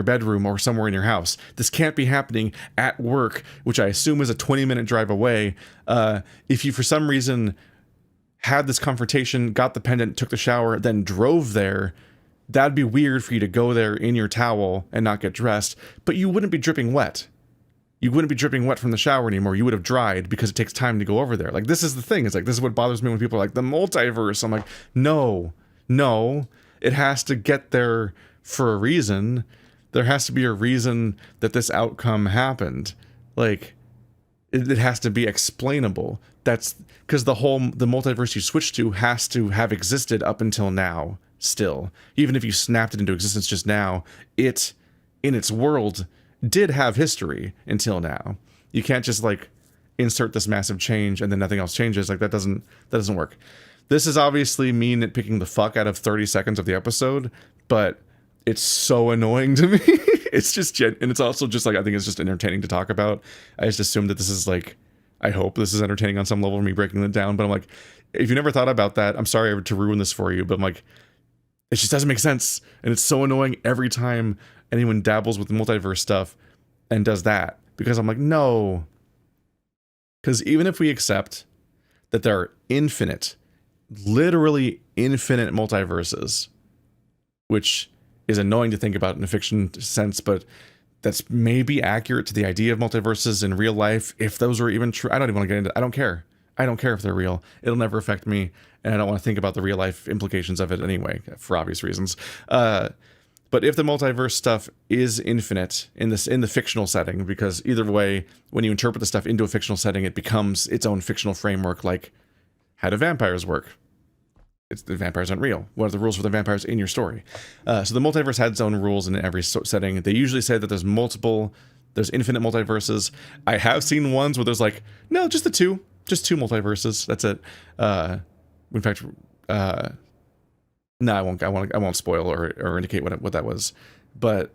bedroom or somewhere in your house. This can't be happening at work, which I assume is a 20-minute drive away. If you for some reason had this confrontation, got the pendant, took the shower, then drove there, that'd be weird for you to go there in your towel and not get dressed, but you wouldn't be dripping wet. You wouldn't be dripping wet from the shower anymore. You would have dried because it takes time to go over there. Like, this is the thing. It's like, this is what bothers me when people are like, the multiverse. I'm like, no, it has to get there for a reason. There has to be a reason that this outcome happened. Like, it has to be explainable. That's because the multiverse you switch to has to have existed up until now still. Even if you snapped it into existence just now, it, in its world, did have history until now. You can't just like insert this massive change and then nothing else changes. Like, that doesn't work. This is obviously me nitpicking the fuck out of 30 seconds of the episode, but it's so annoying to me. It's just and it's also just like, I think it's just entertaining to talk about. I just assume that this is like, I hope this is entertaining on some level, me breaking it down, but I'm like, if you never thought about that, I'm sorry to ruin this for you, but I'm like, it just doesn't make sense. And it's so annoying every time anyone dabbles with the multiverse stuff and does that, because I'm like, no. Because even if we accept that there are literally infinite multiverses, which is annoying to think about in a fiction sense, but that's maybe accurate to the idea of multiverses in real life. If those are even true, I don't even want to get into it. I don't care. I don't care if they're real. It'll never affect me, and I don't want to think about the real life implications of it anyway, for obvious reasons. But if the multiverse stuff is infinite in the fictional setting, because either way, when you interpret the stuff into a fictional setting, it becomes its own fictional framework. Like, how do vampires work? The vampires aren't real. What are the rules for the vampires in your story? So the multiverse had its own rules in every setting. They usually say that there's infinite multiverses. I have seen ones where there's like, no, just two multiverses. That's it. In fact, no, I won't spoil or indicate what that was. But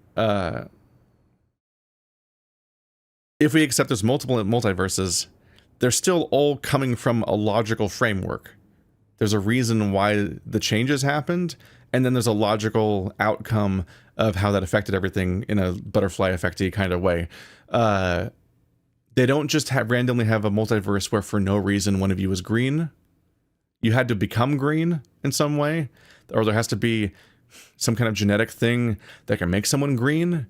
if we accept there's multiple multiverses, they're still all coming from a logical framework. There's a reason why the changes happened, and then there's a logical outcome of how that affected everything in a butterfly effecty kind of way. They don't just randomly have a multiverse where for no reason one of you is green. You had to become green in some way, or there has to be some kind of genetic thing that can make someone green.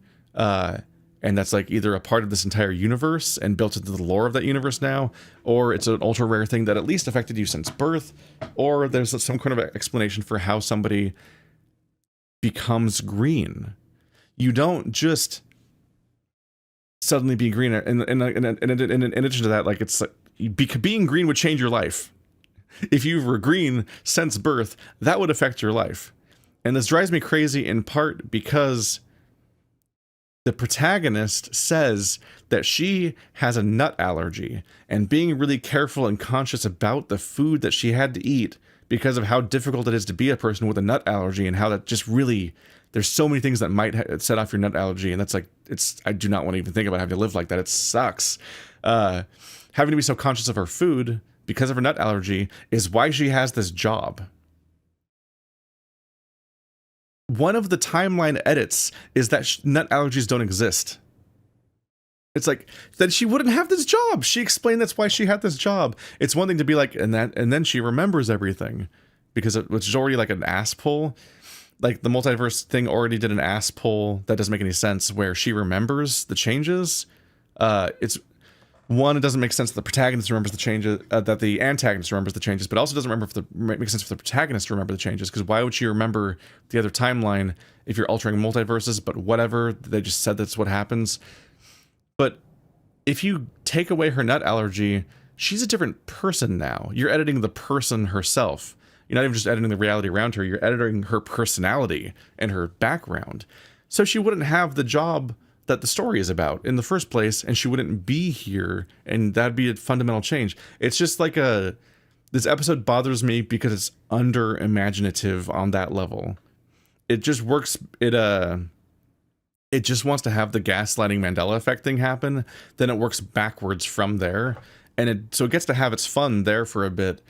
And that's like either a part of this entire universe and built into the lore of that universe now, or it's an ultra rare thing that at least affected you since birth, or there's some kind of explanation for how somebody becomes green. You don't just suddenly be green. And in addition to that, like, it's like being green would change your life. If you were green since birth, that would affect your life. And this drives me crazy in part because the protagonist says that she has a nut allergy, and being really careful and conscious about the food that she had to eat because of how difficult it is to be a person with a nut allergy, and how that just really, there's so many things that might set off your nut allergy. And that's like, I do not want to even think about having to live like that. It sucks. Having to be so conscious of her food because of her nut allergy is why she has this job. One of the timeline edits is that nut allergies don't exist. It's like, that she wouldn't have this job. She explained that's why she had this job. It's one thing to be like, and then she remembers everything, because it was already like an ass pull. Like, the multiverse thing already did an ass pull that doesn't make any sense, where she remembers the changes. one, it doesn't make sense that the protagonist remembers the changes, that the antagonist remembers the changes, but also doesn't remember if makes sense for the protagonist to remember the changes, because why would she remember the other timeline if you're altering multiverses? But whatever, they just said that's what happens. But if you take away her nut allergy, she's a different person now. You're editing the person herself. You're not even just editing the reality around her, you're editing her personality and her background. So she wouldn't have the job that the story is about in the first place, and she wouldn't be here, and that'd be a fundamental change. It's just like this episode bothers me because it's under imaginative on that level. It just works. It just wants to have the gaslighting Mandela effect thing happen, then it works backwards from there, and so it gets to have its fun there for a bit,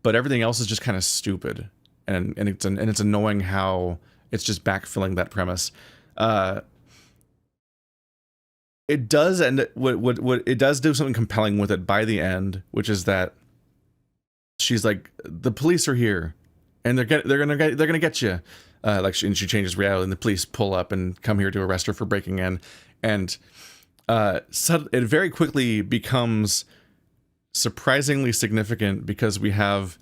but everything else is just kind of stupid, and it's annoying how it's just backfilling that premise. It does, and what it does do something compelling with it by the end, which is that she's like, the police are here, and they're gonna get you. She changes reality, and the police pull up and come here to arrest her for breaking in, and so it very quickly becomes surprisingly significant because we have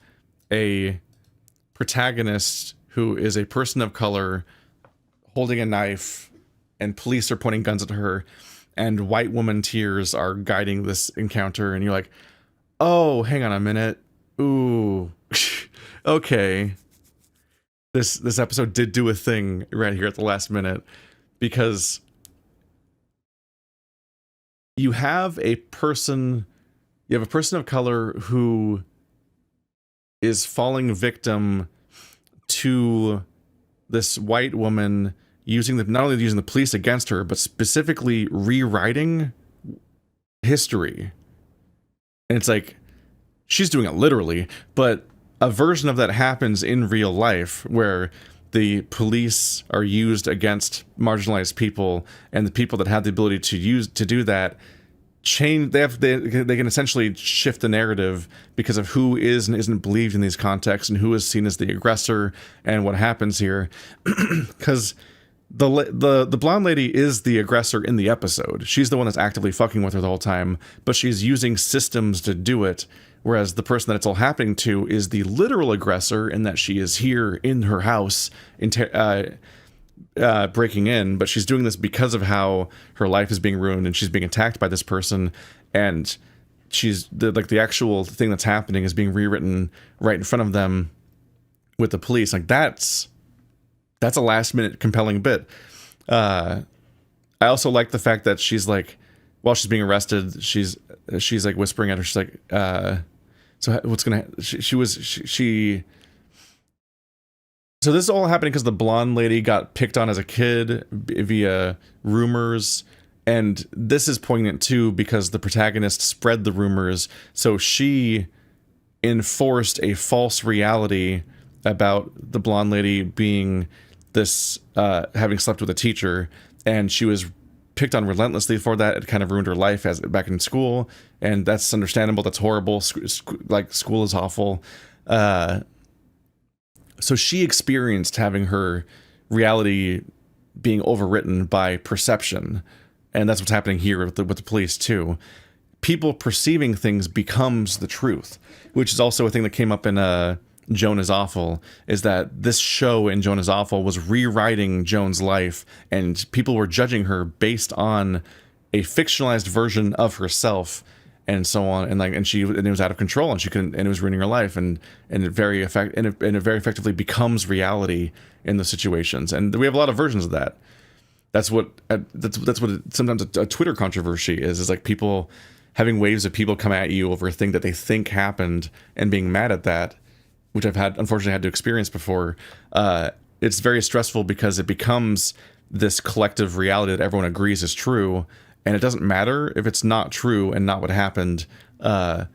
a protagonist who is a person of color holding a knife, and police are pointing guns at her, and white woman tears are guiding this encounter, and you're like, oh, hang on a minute. Ooh, okay. This episode did do a thing right here at the last minute, because you have a person of color who is falling victim to this white woman not only using the police against her, but specifically rewriting history. And it's like, she's doing it literally, but a version of that happens in real life where the police are used against marginalized people, and the people that have the ability to do that they can essentially shift the narrative because of who is and isn't believed in these contexts, and who is seen as the aggressor, and what happens here. Because the blonde lady is the aggressor in the episode. She's the one that's actively fucking with her the whole time, but she's using systems to do it, whereas the person that it's all happening to is the literal aggressor, in that she is here in her house breaking in, but she's doing this because of how her life is being ruined, and she's being attacked by this person, and she's the actual thing that's happening is being rewritten right in front of them with the police. Like, that's a last minute compelling bit. I also like the fact that she's like, while she's being arrested, she's like whispering at her. She's like, so what's gonna, so this is all happening because the blonde lady got picked on as a kid via rumors. And this is poignant too, because the protagonist spread the rumors. So she enforced a false reality about the blonde lady being this, having slept with a teacher, and she was picked on relentlessly for that. It kind of ruined her life back in school, and that's understandable. That's horrible. School is awful. So she experienced having her reality being overwritten by perception, and that's what's happening here with the police too. People perceiving things becomes the truth, which is also a thing that came up in Joan is Awful, is that this show in Joan is Awful was rewriting Joan's life, and people were judging her based on a fictionalized version of herself, and so on, and it was out of control, and she couldn't, and it was ruining her life, and it very effectively becomes reality in the situations, and we have a lot of versions of that. That's what sometimes a Twitter controversy is like people having waves of people come at you over a thing that they think happened and being mad at that, which I've unfortunately had to experience before. It's very stressful because it becomes this collective reality that everyone agrees is true, and it doesn't matter if it's not true and not what happened. And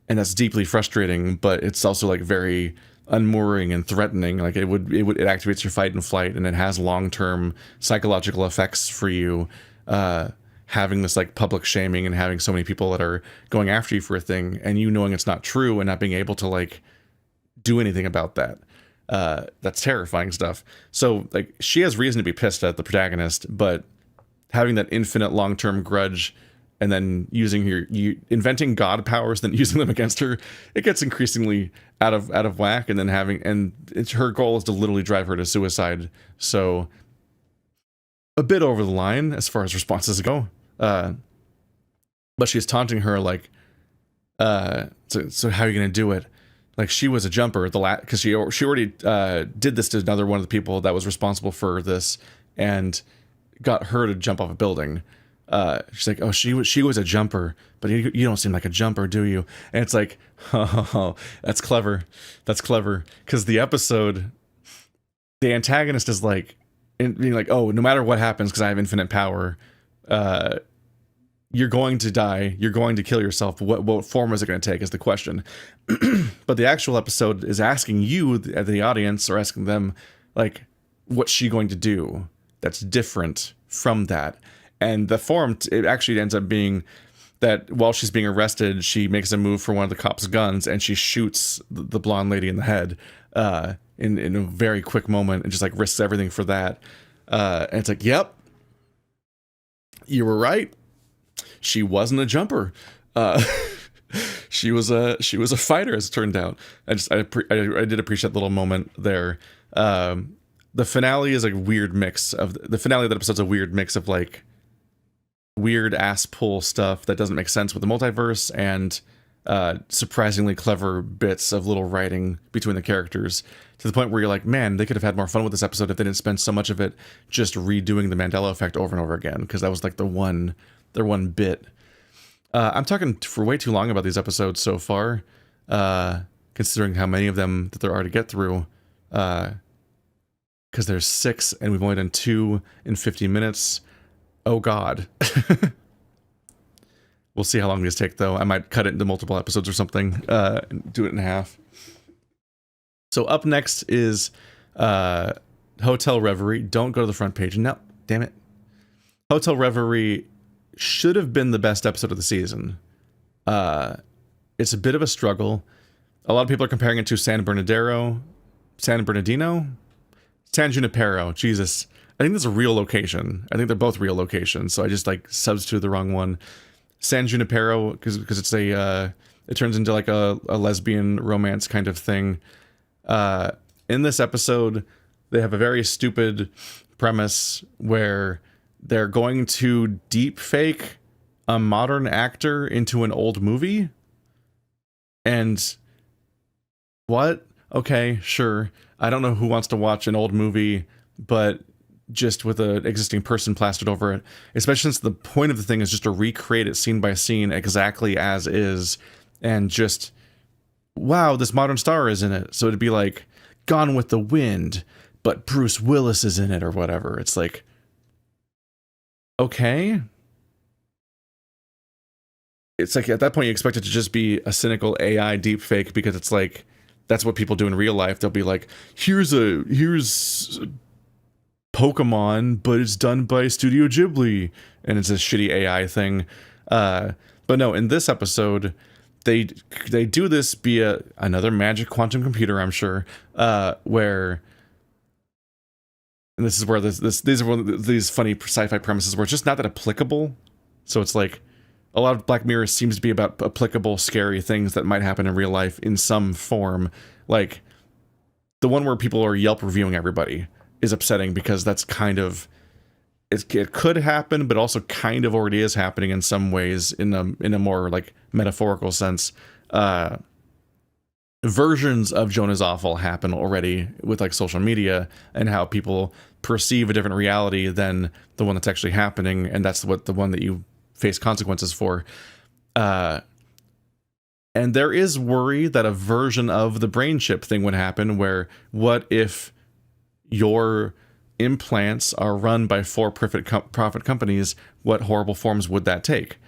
that's deeply frustrating, but it's also like very unmooring and threatening. Like it activates your fight and flight, and it has long-term psychological effects for you. Having this like public shaming and having so many people that are going after you for a thing, and you knowing it's not true and not being able to like do anything about that. That's terrifying stuff. So like she has reason to be pissed at the protagonist, but having that infinite long-term grudge and then using you inventing god powers, then using them against her, it gets increasingly out of whack. And then her goal is to literally drive her to suicide. So a bit over the line as far as responses go. But she's taunting her like, so how are you gonna do it? Like, she was a jumper because she already did this to another one of the people that was responsible for this and got her to jump off a building. She's like, oh, she was a jumper, but you don't seem like a jumper, do you? And it's like, oh, that's clever. That's clever. Because the antagonist is like, being like, oh, no matter what happens, because I have infinite power, you're going to die, you're going to kill yourself. What form is it going to take is the question. But the actual episode is asking you, the audience, or asking them, like, what's she going to do that's different from that? And the form, it actually ends up being that while she's being arrested, she makes a move for one of the cops' guns, and she shoots the blonde lady in the head in a very quick moment, and just like risks everything for that. And it's like, yep, you were right. She wasn't a jumper. She was a fighter, as it turned out. I did appreciate that little moment there. The finale is a weird mix of the finale of that episode's a weird mix of like weird ass pull stuff that doesn't make sense with the multiverse and surprisingly clever bits of little writing between the characters, to the point where you're like, man, they could have had more fun with this episode if they didn't spend so much of it just redoing the Mandela effect over and over again, because that was like their one bit. I'm talking for way too long about these episodes so far, considering how many of them that there are to get through, because there's 6 and we've only done 2 in 50 minutes. Oh god. We'll see how long these take, though. I might cut it into multiple episodes or something, and do it in half. So up next is Hotel Reverie. Don't go to the front page. No, damn it. Hotel Reverie should have been the best episode of the season. It's a bit of a struggle. A lot of people are comparing it to San Bernardino? San Junipero. Jesus. I think that's a real location. I think they're both real locations, so I just like substituted the wrong one. San Junipero, because it's it turns into like a lesbian romance kind of thing. In this episode, they have a very stupid premise where they're going to deep fake a modern actor into an old movie. And what? Okay, sure. I don't know who wants to watch an old movie, but just with an existing person plastered over it, especially since the point of the thing is just to recreate it scene by scene exactly as is, and just, wow, this modern star is in it. So it'd be like Gone with the Wind, but Bruce Willis is in it or whatever. It's like, okay. It's like at that point you expect it to just be a cynical AI deepfake, because it's like, that's what people do in real life. They'll be like, here's Pokemon, but it's done by Studio Ghibli, and it's a shitty AI thing. But no, in this episode, they do this via another magic quantum computer, I'm sure, where, and this is where these are one of these funny sci-fi premises where it's just not that applicable. So it's like a lot of Black Mirror seems to be about applicable, scary things that might happen in real life in some form. Like the one where people are Yelp reviewing everybody is upsetting, because that's kind of, it could happen, but also kind of already is happening in some ways in a more like metaphorical sense. Versions of Jonah's Awful happen already with like social media and how people perceive a different reality than the one that's actually happening, and that's the one that you face consequences for. And there is worry that a version of the brain chip thing would happen, where what if your implants are run by for-profit companies? What horrible forms would that take?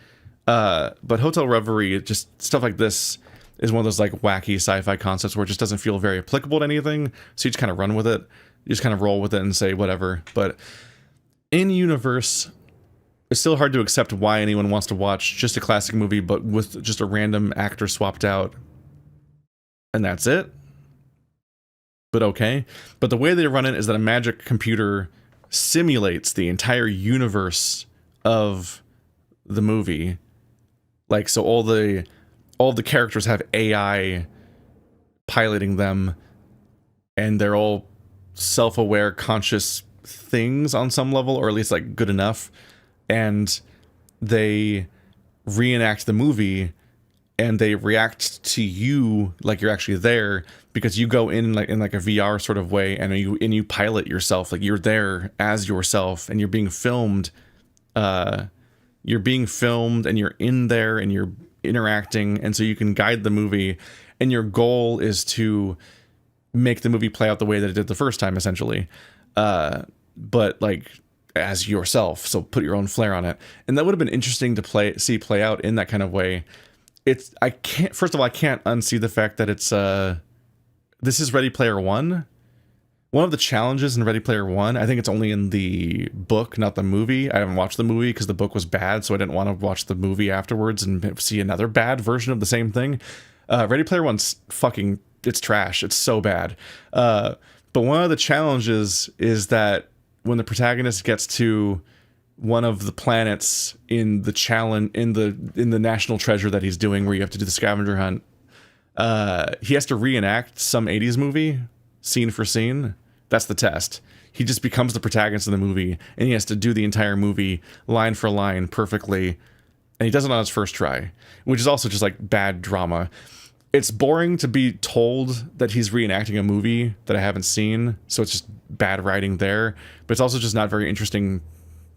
But Hotel Reverie, just stuff like this, is one of those like wacky sci-fi concepts where it just doesn't feel very applicable to anything. So you just kind of run with it. You just kind of roll with it and say whatever. But in universe, it's still hard to accept why anyone wants to watch just a classic movie, but with just a random actor swapped out. And that's it. But okay. But the way they run it is that a magic computer simulates the entire universe of the movie. Like, so all the characters have AI piloting them, and they're all self-aware, conscious things on some level, or at least like good enough, and they reenact the movie and they react to you like you're actually there, because you go in like a VR sort of way, and you pilot yourself, like you're there as yourself, and you're being filmed. You're being filmed, and you're in there, and you're interacting, and so you can guide the movie, and your goal is to make the movie play out the way that it did the first time, essentially. But like as yourself, so put your own flair on it, and that would have been interesting to see play out in that kind of way. I can't unsee the fact that it's this is Ready Player One. One of the challenges in Ready Player One, I think it's only in the book, not the movie. I haven't watched the movie because the book was bad, so I didn't want to watch the movie afterwards and see another bad version of the same thing. Ready Player One's fucking, it's trash. It's so bad. But one of the challenges is that when the protagonist gets to one of the planets in the challenge, in the national treasure that he's doing, where you have to do the scavenger hunt, he has to reenact some 80s movie scene for scene. That's the test. He just becomes the protagonist of the movie, and he has to do the entire movie line for line perfectly, and he does it on his first try, which is also just like bad drama. It's boring to be told that he's reenacting a movie that I haven't seen, so it's just bad writing there, but it's also just not very interesting,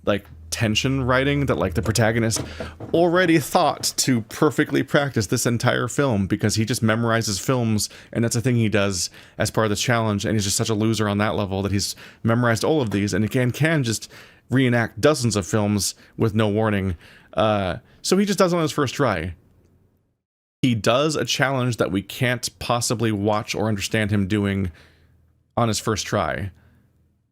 like, tension writing, that like the protagonist already thought to perfectly practice this entire film, because he just memorizes films, and that's a thing he does as part of the challenge, and he's just such a loser on that level that he's memorized all of these, and again can just reenact dozens of films with no warning. So he just does it on his first try. He does a challenge that we can't possibly watch or understand him doing on his first try,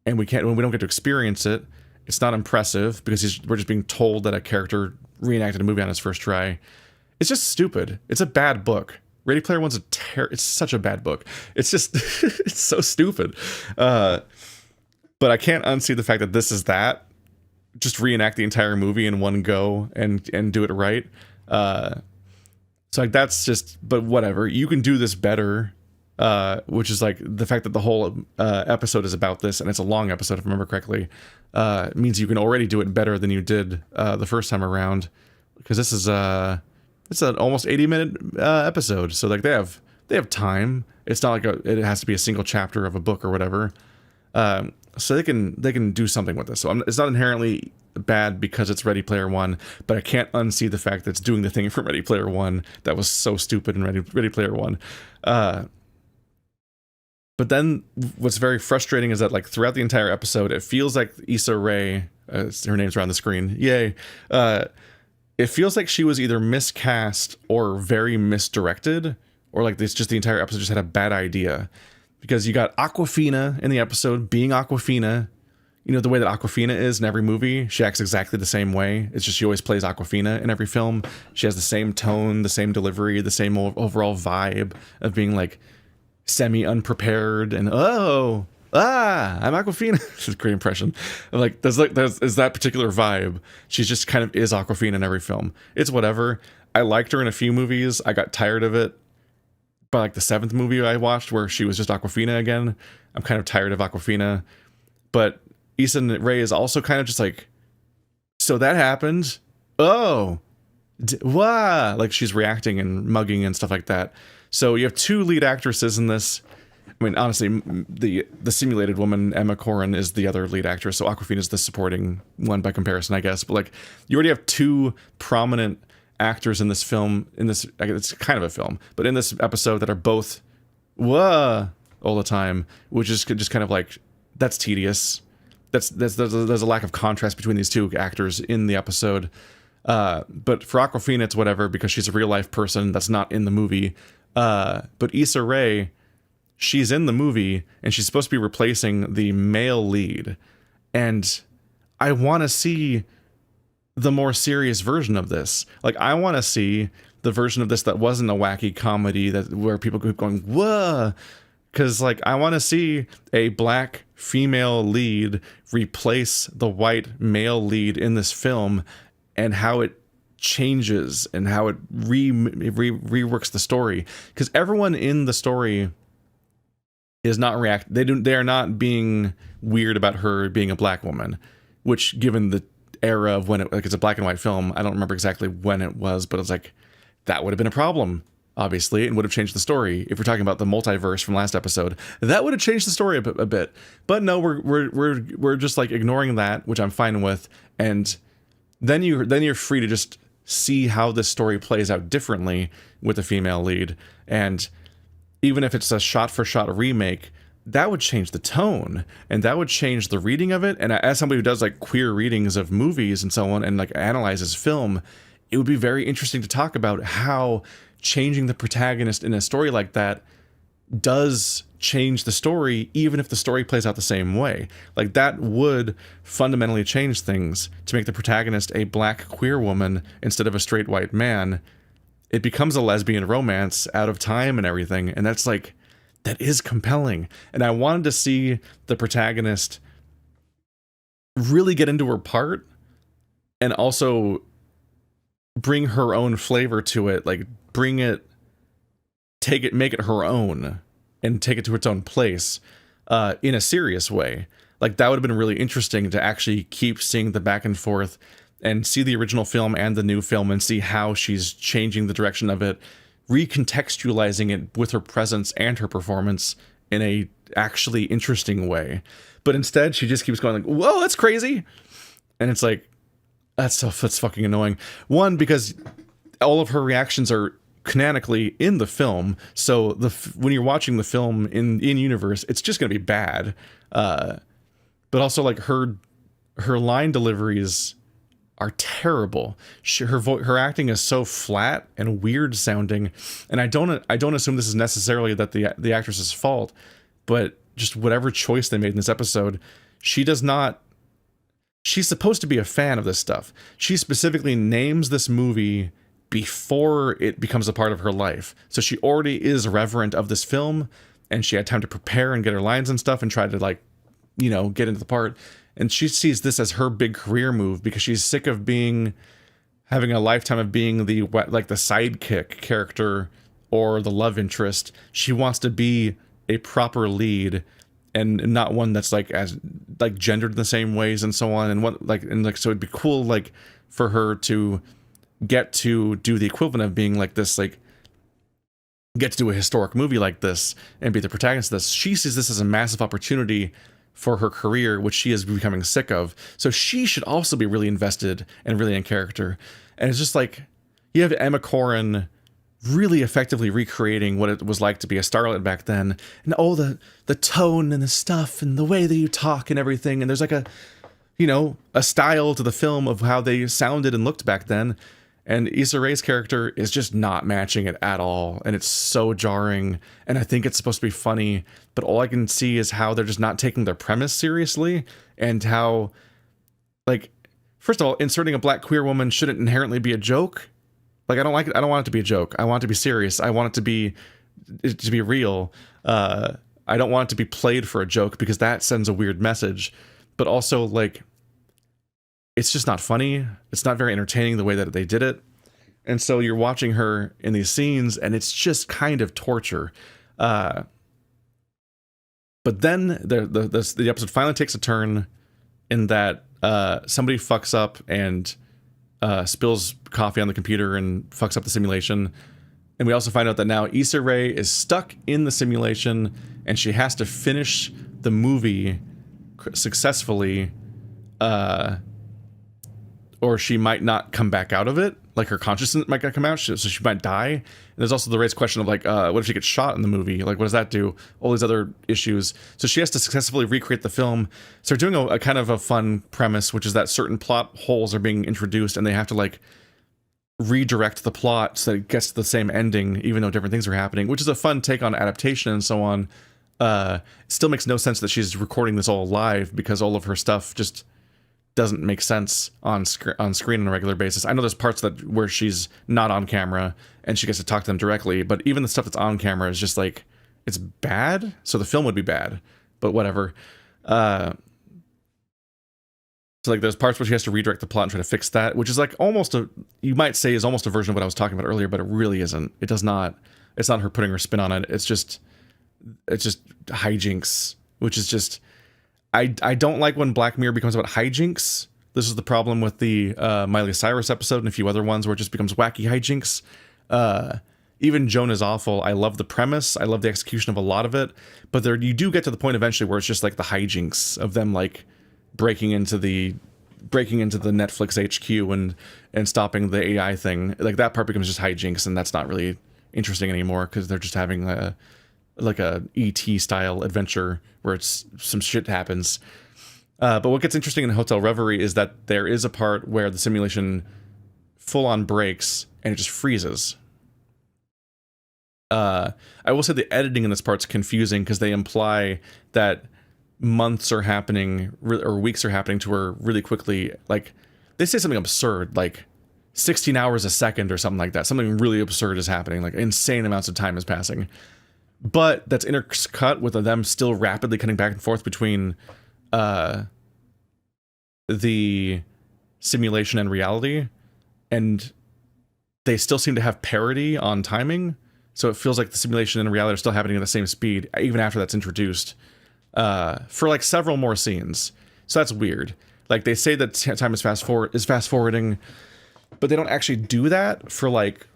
and we don't get to experience it. It's not impressive because we're just being told that a character reenacted a movie on his first try. It's just stupid. It's a bad book. Ready Player One's it's such a bad book. It's just it's so stupid. But I can't unsee the fact that this is that. Just reenact the entire movie in one go and do it right. So like that's just, but whatever. You can do this better. Which is like the fact that the whole episode is about this, and it's a long episode if I remember correctly, means you can already do it better than you did the first time around, because this is it's an almost 80-minute episode, so like they have time. It's not like it has to be a single chapter of a book or whatever, so they can do something with this. So it's not inherently bad because it's Ready Player One, but I can't unsee the fact that it's doing the thing from Ready Player One that was so stupid in Ready Player One. But then what's very frustrating is that like throughout the entire episode, it feels like Issa Rae, her name's around the screen, yay, it feels like she was either miscast or very misdirected, or like this, just the entire episode just had a bad idea. Because you got Awkwafina in the episode being Awkwafina. You know, the way that Awkwafina is in every movie, she acts exactly the same way. It's just she always plays Awkwafina in every film. She has the same tone, the same delivery, the same overall vibe of being like semi-unprepared and I'm Awkwafina. It's a great impression. Like there's that particular vibe. She's just kind of is Awkwafina in every film. It's whatever. I liked her in a few movies. I got tired of it by like the 7th movie I watched, where she was just Awkwafina again. I'm kind of tired of Awkwafina. But Issa Rae is also kind of just like, so that happened. Oh, wow! Like she's reacting and mugging and stuff like that. So you have 2 lead actresses in this. I mean, honestly, the simulated woman, Emma Corrin, is the other lead actress. So Awkwafina is the supporting one by comparison, I guess. But like, you already have 2 prominent actors in this film. It's kind of a film, but in this episode that are both whoa all the time, which is just kind of like, that's tedious. There's a lack of contrast between these 2 actors in the episode. But for Awkwafina, it's whatever because she's a real life person that's not in the movie. But Issa Rae, she's in the movie and she's supposed to be replacing the male lead. And I want to see the more serious version of this. Like, I want to see the version of this that wasn't a wacky comedy where people keep going, whoa. Because, like, I want to see a black female lead replace the white male lead in this film, and how it changes and how it reworks the story, because everyone in the story is not they are not being weird about her being a black woman, which, given the era of when it's a black and white film, I don't remember exactly when it was, but it's like that would have been a problem, obviously, and would have changed the story. If we're talking about the multiverse from last episode, that would have changed the story a bit. But no, we're just like ignoring that, which I'm fine with, and then you're free to just see how this story plays out differently with a female lead. And even if it's a shot-for-shot remake, that would change the tone, and that would change the reading of it. And as somebody who does like queer readings of movies and so on, and like analyzes film, it would be very interesting to talk about how changing the protagonist in a story like that does change the story, even if the story plays out the same way. Like, that would fundamentally change things to make the protagonist a black queer woman instead of a straight white man. It becomes a lesbian romance out of time and everything, and that's like, that is compelling. And I wanted to see the protagonist really get into her part and also bring her own flavor to it, like make it her own and take it to its own place in a serious way. Like, that would have been really interesting to actually keep seeing the back and forth and see the original film and the new film and see how she's changing the direction of it, recontextualizing it with her presence and her performance in a actually interesting way. But instead, she just keeps going like, whoa, that's crazy. And it's like, that's fucking annoying. One, because all of her reactions are canonically in the film, so when you're watching the film in universe, it's just gonna be bad. But also, like, her line deliveries are terrible. Her acting is so flat and weird sounding, and I don't assume this is necessarily that the actress's fault, but just whatever choice they made in this episode, she's supposed to be a fan of this stuff. She specifically names this movie before it becomes a part of her life. So she already is reverent of this film, and she had time to prepare and get her lines and stuff and try to, like, you know, get into the part. And she sees this as her big career move because she's sick of having a lifetime of being the sidekick character or the love interest. She wants to be a proper lead and not one that's gendered in the same ways and so on. So it'd be cool, like, for her to get to do the equivalent of being like this, like, get to do a historic movie like this and be the protagonist of this. She sees this as a massive opportunity for her career, which she is becoming sick of. So she should also be really invested and really in character. And it's just like, you have Emma Corrin really effectively recreating what it was like to be a starlet back then, and all the tone and the stuff and the way that you talk and everything. And there's like a style to the film of how they sounded and looked back then. And Issa Rae's character is just not matching it at all. And it's so jarring. And I think it's supposed to be funny, but all I can see is how they're just not taking their premise seriously, and how, like, first of all, inserting a black queer woman shouldn't inherently be a joke. Like, I don't like it. I don't want it to be a joke. I want it to be serious. I want it to be real. I don't want it to be played for a joke, because that sends a weird message. But also, like, it's just not funny. It's not very entertaining the way that they did it. And so you're watching her in these scenes, and it's just kind of torture. But then the episode finally takes a turn in that somebody fucks up and spills coffee on the computer and fucks up the simulation. And we also find out that now Issa Rae is stuck in the simulation, and she has to finish the movie successfully, or she might not come back out of it. Like, her consciousness might not come out, so she might die. And there's also the raised question of, like, what if she gets shot in the movie? Like, what does that do? All these other issues. So she has to successfully recreate the film. So they're doing a kind of a fun premise, which is that certain plot holes are being introduced, and they have to, like, redirect the plot so that it gets to the same ending, even though different things are happening, which is a fun take on adaptation and so on. It still makes no sense that she's recording this all live, because all of her stuff just doesn't make sense on screen on a regular basis. I know there's parts where she's not on camera and she gets to talk to them directly, but even the stuff that's on camera is just like, it's bad. So the film would be bad, but whatever. So So like there's parts where she has to redirect the plot and try to fix that, which is like almost a, you might say is almost a version of what I was talking about earlier, but it really isn't. It does not, it's not her putting her spin on it. It's just hijinks, which is just, I don't like when Black Mirror becomes about hijinks. This is the problem with the Miley Cyrus episode and a few other ones where it just becomes wacky hijinks. Even Joan is Awful. I love the premise. I love the execution of a lot of it. But there, you do get to the point eventually where it's just like the hijinks of them like breaking into the Netflix HQ and stopping the AI thing. Like that part becomes just hijinks, and that's not really interesting anymore because they're just having a ET style adventure where it's some shit happens. But what gets interesting in Hotel Reverie is that there is a part where the simulation full on breaks and it just freezes. I will say the editing in this part's confusing because they imply that months are happening or weeks are happening to her really quickly. Like they say something absurd, like 16 hours a second or something like that. Something really absurd is happening, like insane amounts of time is passing. But that's intercut with them still rapidly cutting back and forth between the simulation and reality, and they still seem to have parity on timing. So it feels like the simulation and reality are still happening at the same speed, even after that's introduced, for like several more scenes. So that's weird. Like they say that time is fast forwarding, but they don't actually do that for like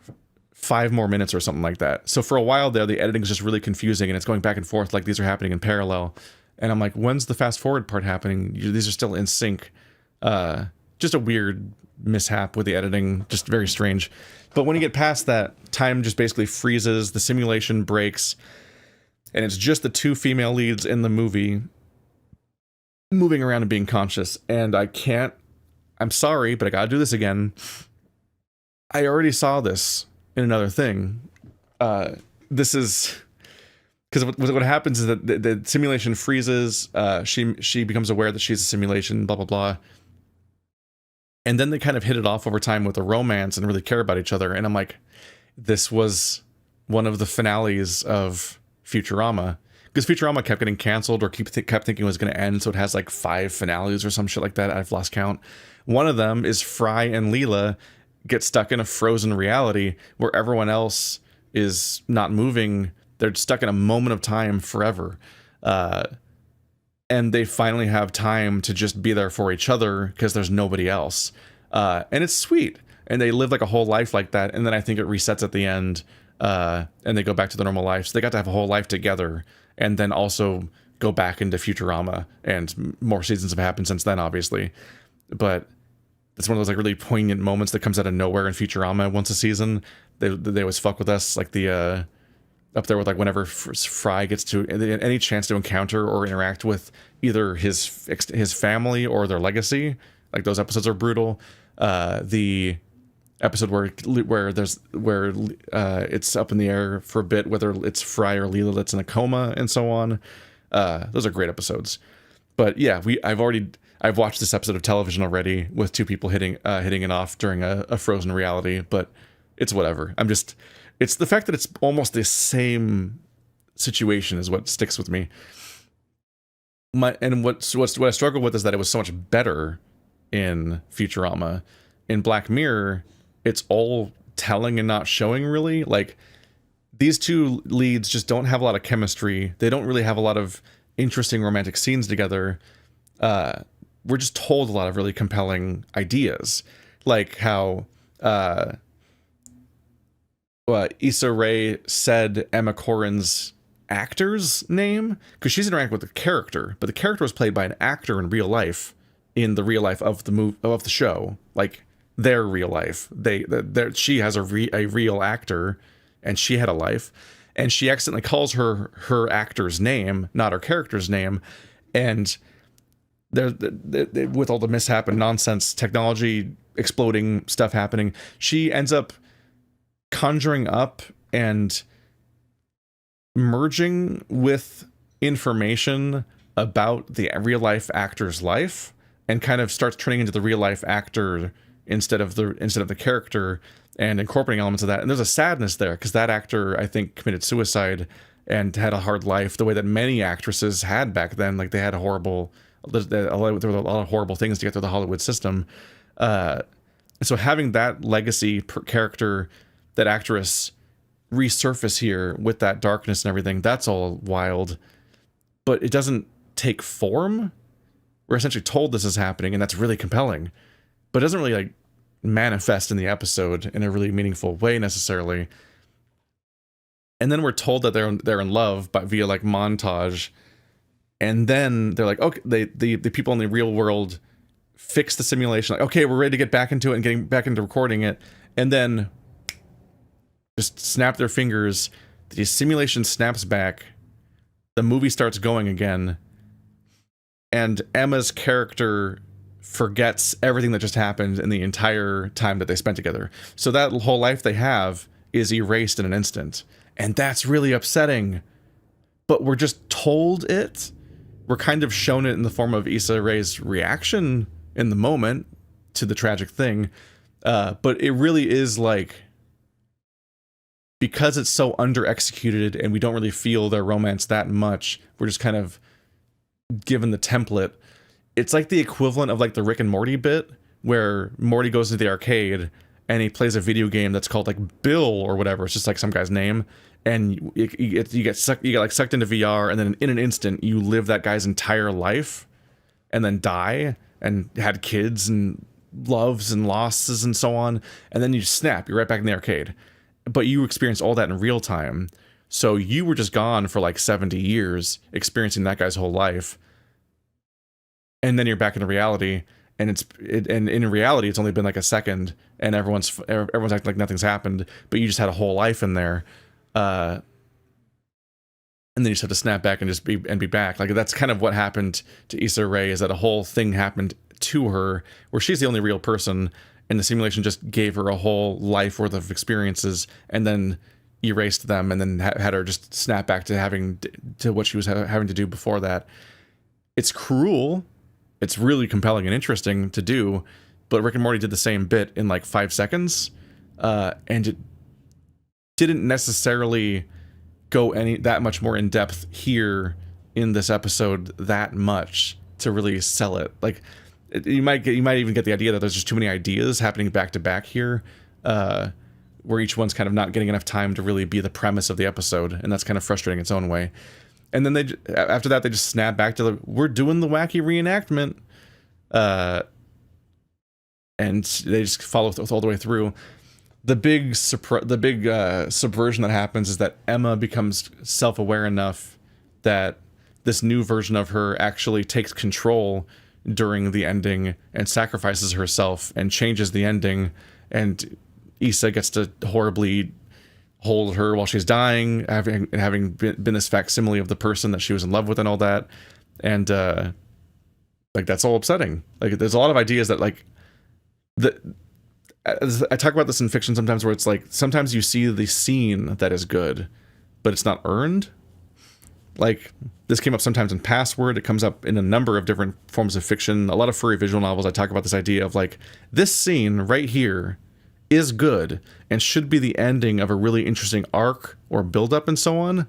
5 more minutes or something like that. So for a while there, the editing is just really confusing and it's going back and forth like these are happening in parallel. And I'm like, when's the fast forward part happening? These are still in sync. Just a weird mishap with the editing, just very strange. But when you get past that, time just basically freezes, the simulation breaks, and it's just the 2 female leads in the movie moving around and being conscious. And I'm sorry, but I gotta do this again. I already saw this in another thing. This is because what happens is that the simulation freezes. She becomes aware that she's a simulation, blah blah blah, and then they kind of hit it off over time with a romance and really care about each other. And I'm like, this was one of the finales of Futurama, because Futurama kept getting canceled or kept thinking it was going to end, so it has like 5 finales or some shit like that. I've lost count. One of them is Fry and Leela get stuck in a frozen reality where everyone else is not moving. They're stuck in a moment of time forever. And they finally have time to just be there for each other because there's nobody else. And it's sweet. And they live like a whole life like that. And then I think it resets at the end and they go back to their normal life. So they got to have a whole life together and then also go back into Futurama. And more seasons have happened since then, obviously. But it's one of those like really poignant moments that comes out of nowhere in Futurama once a season. They always fuck with us, like the up there with like whenever Fry gets to any chance to encounter or interact with either his family or their legacy. Like those episodes are brutal. The episode where it's up in the air for a bit whether it's Fry or Leela that's in a coma and so on. Those are great episodes. But yeah, I've watched this episode of television already with 2 people hitting it off during a frozen reality, but it's whatever. It's the fact that it's almost the same situation is what sticks with me. What I struggle with is that it was so much better in Futurama. In Black Mirror, it's all telling and not showing, really. Like, these 2 leads just don't have a lot of chemistry. They don't really have a lot of interesting romantic scenes together. We're just told a lot of really compelling ideas. Like how Issa Rae said Emma Corrin's actor's name because she's interacting with the character, but the character was played by an actor in real life, in the real life of the show, like their real life. She has a real actor, and she had a life, and she accidentally calls her actor's name, not her character's name, and with all the mishap and nonsense, technology exploding, stuff happening, she ends up conjuring up and merging with information about the real life actor's life, and kind of starts turning into the real life actor instead of the character, and incorporating elements of that. And there's a sadness there because that actor, I think, committed suicide and had a hard life the way that many actresses had back then. Like they had a horrible There were a lot of horrible things to get through the Hollywood system. So having that legacy character, that actress resurface here with that darkness and everything, that's all wild. But it doesn't take form. We're essentially told this is happening, and that's really compelling. But it doesn't really like manifest in the episode in a really meaningful way necessarily. And then we're told that they're in love, but via like montage. And then they're like, okay, the people in the real world fix the simulation. Like, okay, we're ready to get back into it and getting back into recording it. And then just snap their fingers. The simulation snaps back. The movie starts going again. And Emma's character forgets everything that just happened in the entire time that they spent together. So that whole life they have is erased in an instant. And that's really upsetting. But we're just told it. We're kind of shown it in the form of Issa Rae's reaction in the moment to the tragic thing. But it really is like, because it's so under-executed and we don't really feel their romance that much, we're just kind of given the template. It's like the equivalent of like the Rick and Morty bit, where Morty goes to the arcade and he plays a video game that's called like Bill or whatever. It's just like some guy's name. And you get sucked into VR, and then in an instant you live that guy's entire life and then die and had kids and loves and losses and so on. And then you snap, you're right back in the arcade. But you experienced all that in real time. So you were just gone for like 70 years experiencing that guy's whole life. And then you're back in reality, and and in reality it's only been like a second, and everyone's acting like nothing's happened, but you just had a whole life in there. And then you just have to snap back and just be back. Like, that's kind of what happened to Issa Rae, is that a whole thing happened to her where she's the only real person, and the simulation just gave her a whole life worth of experiences and then erased them, and then had her just snap back to what she was having to do before that. It's cruel. It's really compelling and interesting to do, but Rick and Morty did the same bit in like 5 seconds, and it didn't necessarily go that much more in depth here in this episode that much to really sell it. Like, you might even get the idea that there's just too many ideas happening back to back here, where each one's kind of not getting enough time to really be the premise of the episode, and that's kind of frustrating its own way. And then after that they just snap back to we're doing the wacky reenactment, and they just follow all the way through. The big subversion that happens is that Emma becomes self-aware enough that this new version of her actually takes control during the ending and sacrifices herself and changes the ending, and Issa gets to horribly hold her while she's dying, having been this facsimile of the person that she was in love with and all that. And like, that's all upsetting. Like, there's a lot of ideas that like I talk about this in fiction sometimes, where it's like, sometimes you see the scene that is good, but it's not earned. Like, this came up sometimes in Password. It comes up in a number of different forms of fiction. A lot of furry visual novels, I talk about this idea of like, this scene right here is good and should be the ending of a really interesting arc or build-up and so on.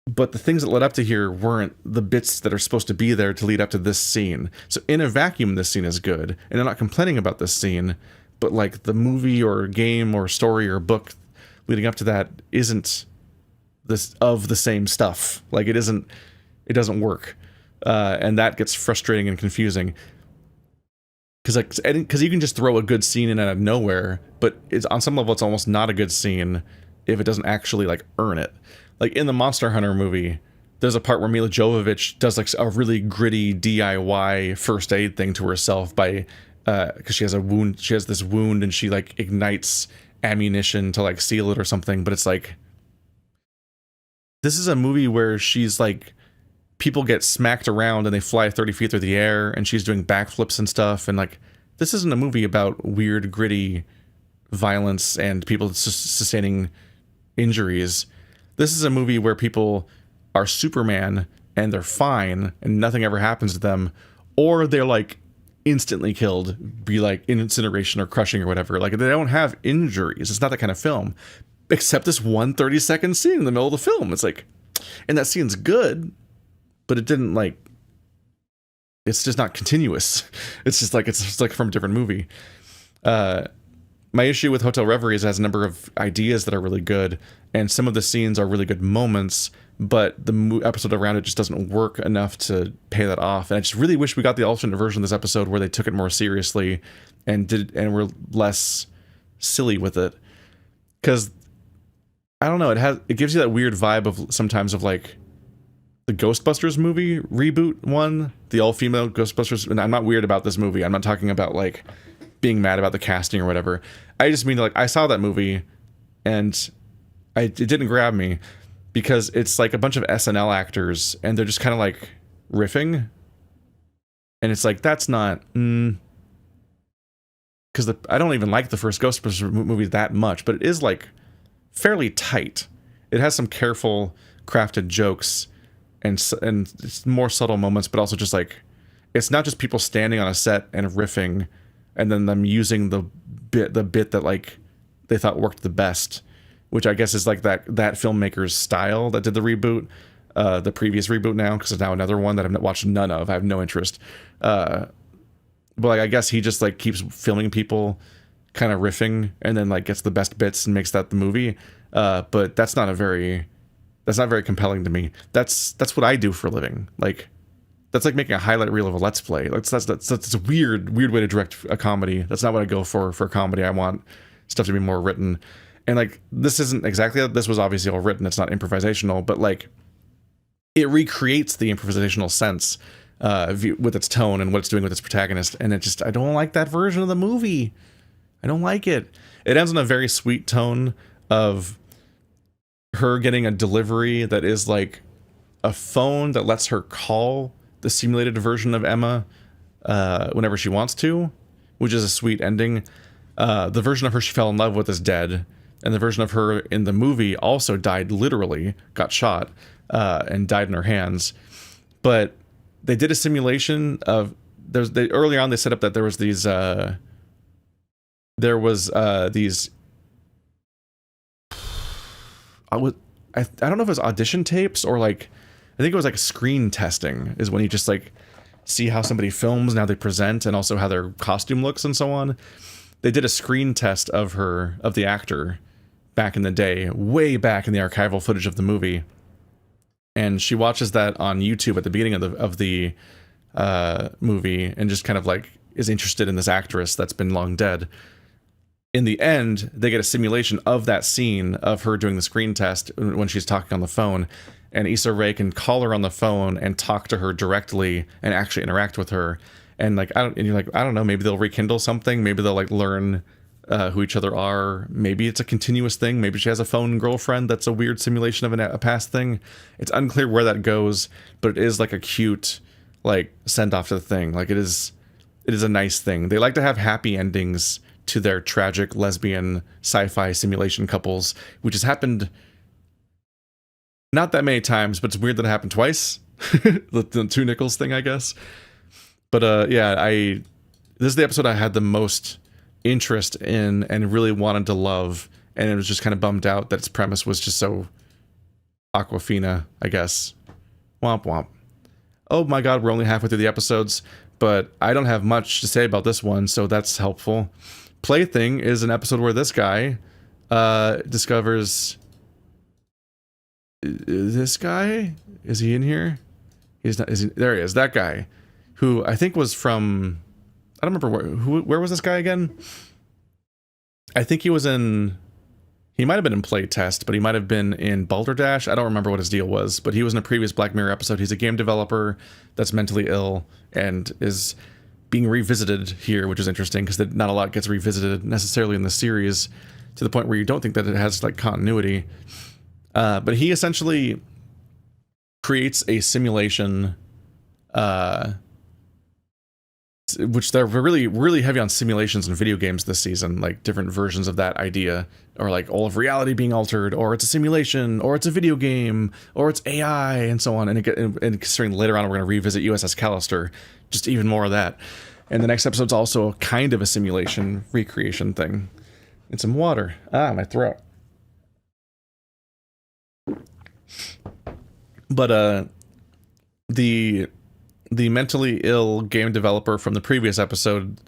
But the things that led up to here weren't the bits that are supposed to be there to lead up to this scene. So in a vacuum, this scene is good, and I'm not complaining about this scene, but like, the movie or game or story or book leading up to that isn't of the same stuff. Like, it doesn't work. And that gets frustrating and confusing. Because you can just throw a good scene in out of nowhere, but it's, on some level, it's almost not a good scene if it doesn't actually like earn it. Like in the Monster Hunter movie, there's a part where Mila Jovovich does like a really gritty DIY first aid thing to herself by because she has a wound. She has this wound, and she like ignites ammunition to like seal it or something. But it's like, this is a movie where she's like, people get smacked around and they fly 30 feet through the air, and she's doing backflips and stuff. And like, this isn't a movie about weird, gritty violence and people sustaining injuries. This is a movie where people are Superman and they're fine and nothing ever happens to them, or they're like instantly killed, be like incineration or crushing or whatever. Like, they don't have injuries. It's not that kind of film, except this 1 30-second scene in the middle of the film. It's like, and that scene's good, but it didn't like it's just not continuous. It's just like from a different movie. My issue with Hotel Reverie is it has a number of ideas that are really good, and some of the scenes are really good moments, but the episode around it just doesn't work enough to pay that off. And I just really wish we got the alternate version of this episode where they took it more seriously and were less silly with it. Because I don't know, it gives you that weird vibe of sometimes of like the Ghostbusters movie reboot one, the all-female Ghostbusters. And I'm not weird about this movie. I'm not talking about like being mad about the casting or whatever. I just mean like I saw that movie and it didn't grab me because it's like a bunch of SNL actors and they're just kind of like riffing, and it's like that's not because I don't even like the first Ghostbusters movie that much, but it is like fairly tight. It has some careful crafted jokes and it's more subtle moments, but also just like it's not just people standing on a set and riffing and then them using the bit that like they thought worked the best, which I guess is like that filmmaker's style that did the reboot, the previous reboot now, because there's now another one that I've watched none of. I have no interest. But like I guess he just like keeps filming people kind of riffing and then like gets the best bits and makes that the movie. But that's not very compelling to me. That's what I do for a living. Like that's like making a highlight reel of a Let's Play. Like that's a weird way to direct a comedy. That's not what I go for a comedy. I want stuff to be more written. And like this isn't exactly that. This was obviously all written. It's not improvisational, but like it recreates the improvisational sense with its tone and what it's doing with its protagonist. And I don't like that version of the movie. I don't like it. It ends on a very sweet tone of her getting a delivery that is like a phone that lets her call the simulated version of Emma whenever she wants to, which is a sweet ending. The version of her she fell in love with is dead, and the version of her in the movie also died, literally got shot and died in her hands. But they did a simulation of earlier on they set up that there was these I don't know if it was audition tapes or like I think it was like screen testing is when you just like see how somebody films and how they present and also how their costume looks and so on. They did a screen test of the actor back in the day, way back in the archival footage of the movie. And she watches that on YouTube at the beginning of the movie and just kind of like is interested in this actress that's been long dead. In the end, they get a simulation of that scene of her doing the screen test when she's talking on the phone, and Issa Rae can call her on the phone and talk to her directly and actually interact with her. And like you're like, I don't know, maybe they'll rekindle something, maybe they'll like learn who each other are. Maybe it's a continuous thing. Maybe she has a phone girlfriend that's a weird simulation of a past thing. It's unclear where that goes, but it is like a cute like send off to the thing. Like it is a nice thing. They like to have happy endings to their tragic lesbian sci-fi simulation couples, which has happened not that many times, but it's weird that it happened twice. The two Nichols thing, I guess. But yeah, this is the episode I had the most interest in and really wanted to love, and it was just kind of bummed out that its premise was just so Aquafina, I guess. Womp womp. Oh my god, we're only halfway through the episodes, but I don't have much to say about this one, so that's helpful. Plaything is an episode where this guy discovers... This guy? Is he in here? He's not. There he is. That guy, who I think was from... I don't remember where was this guy again? I think he was in... He might have been in Playtest, but he might have been in Balderdash. I don't remember what his deal was, but he was in a previous Black Mirror episode. He's a game developer that's mentally ill and is being revisited here, which is interesting because not a lot gets revisited necessarily in the series to the point where you don't think that it has like continuity. But he essentially creates a simulation, which they're really, really heavy on simulations in video games this season, like different versions of that idea, or like all of reality being altered, or it's a simulation, or it's a video game, or it's AI, and so on. And considering later on we're going to revisit USS Callister, just even more of that. And the next episode's also kind of a simulation recreation thing. And some water. My throat. But the mentally ill game developer from a previous episode,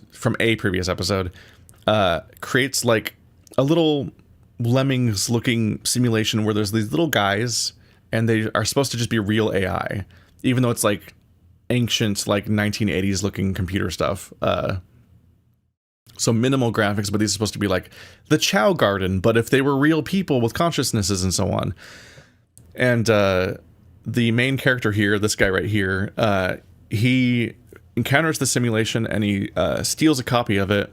creates like a little lemmings looking simulation where there's these little guys and they are supposed to just be real AI, even though it's like ancient, like 1980s looking computer stuff. So minimal graphics, but these are supposed to be like the Chow Garden, but if they were real people with consciousnesses and so on. And the main character here, this guy right here, he encounters the simulation and he steals a copy of it.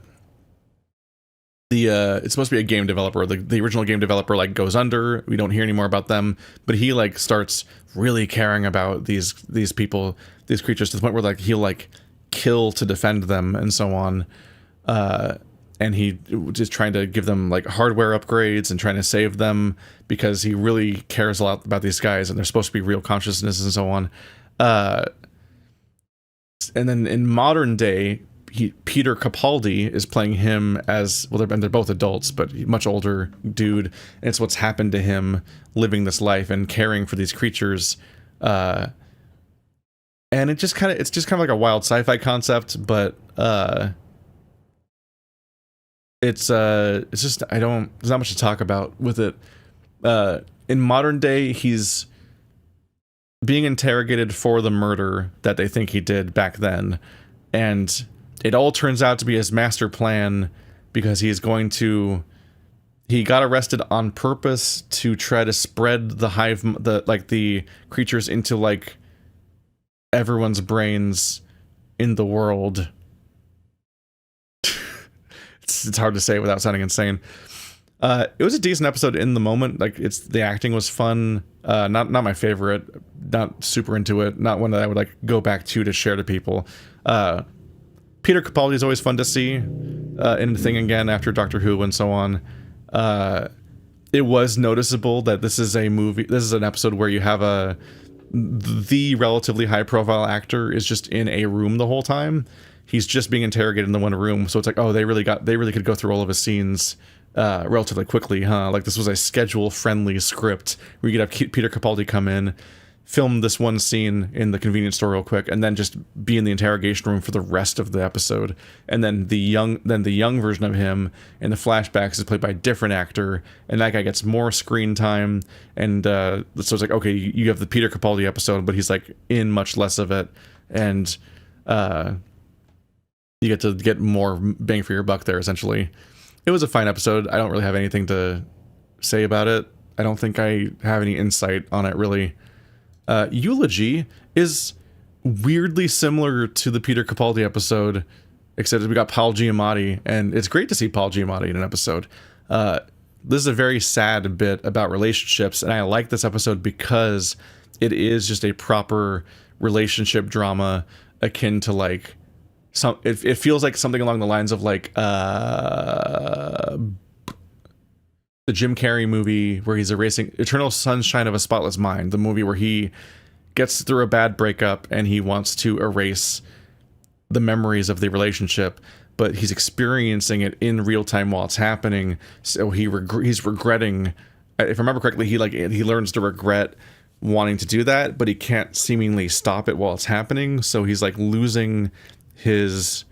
It's supposed to be a game developer. The original game developer like goes under. We don't hear any more about them, but he like starts really caring about these people, these creatures, to the point where like he'll like kill to defend them and so on. And he just trying to give them like hardware upgrades and trying to save them because he really cares a lot about these guys and they're supposed to be real consciousness and so on. And then in modern day, Peter Capaldi is playing him as, well, they're both adults, but much older dude. And it's what's happened to him living this life and caring for these creatures. And it's just kind of like a wild sci-fi concept, but it's just, there's not much to talk about with it. In modern day, he's being interrogated for the murder that they think he did back then, and it all turns out to be his master plan because he got arrested on purpose to try to spread the creatures into like everyone's brains in the world. It's hard to say without sounding insane. It was a decent episode in the moment. Like the acting was fun. Not my favorite. Not super into it. Not one that I would like go back to share to people. Peter Capaldi is always fun to see in the thing again after Doctor Who and so on. It was noticeable that this is an episode where you have the relatively high profile actor is just in a room the whole time. He's just being interrogated in the one room, so it's like, oh, they really could go through all of his scenes relatively quickly, huh? Like this was a schedule-friendly script where you could have Peter Capaldi come in, film this one scene in the convenience store real quick, and then just be in the interrogation room for the rest of the episode. And then the young version of him in the flashbacks is played by a different actor, and that guy gets more screen time. And so it's like, okay, you have the Peter Capaldi episode, but he's like in much less of it, and you get to get more bang for your buck there, essentially. It was a fine episode. I don't really have anything to say about it. I don't think I have any insight on it, really. Eulogy is weirdly similar to the Peter Capaldi episode, except we got Paul Giamatti, and it's great to see Paul Giamatti in an episode. This is a very sad bit about relationships, and I like this episode because it is just a proper relationship drama akin to like it feels like something along the lines of like the Jim Carrey movie where he's erasing Eternal Sunshine of a Spotless Mind, the movie where he gets through a bad breakup and he wants to erase the memories of the relationship, but he's experiencing it in real time while it's happening. So he's regretting. If I remember correctly, he learns to regret wanting to do that, but he can't seemingly stop it while it's happening. So he's like losing his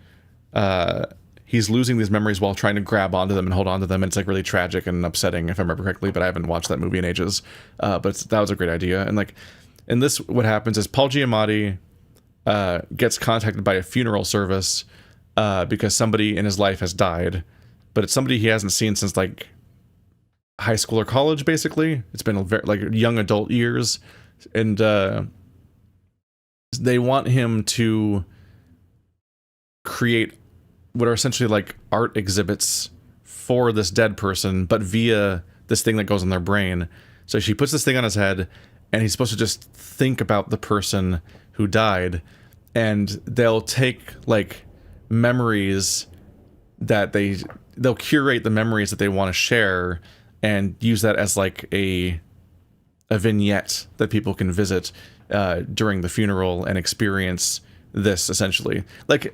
he's losing these memories while trying to grab onto them and hold on to them, and it's like really tragic and upsetting, if I remember correctly, but I haven't watched that movie in ages. But that was a great idea. And like in this, what happens is Paul Giamatti gets contacted by a funeral service because somebody in his life has died, but it's somebody he hasn't seen since like high school or college, basically. It's been like young adult years, and they want him to create what are essentially like art exhibits for this dead person, but via this thing that goes on their brain. So she puts this thing on his head, and he's supposed to just think about the person who died, and they'll take like memories that they'll curate the memories that they want to share and use that as like a vignette that people can visit during the funeral and experience this, essentially like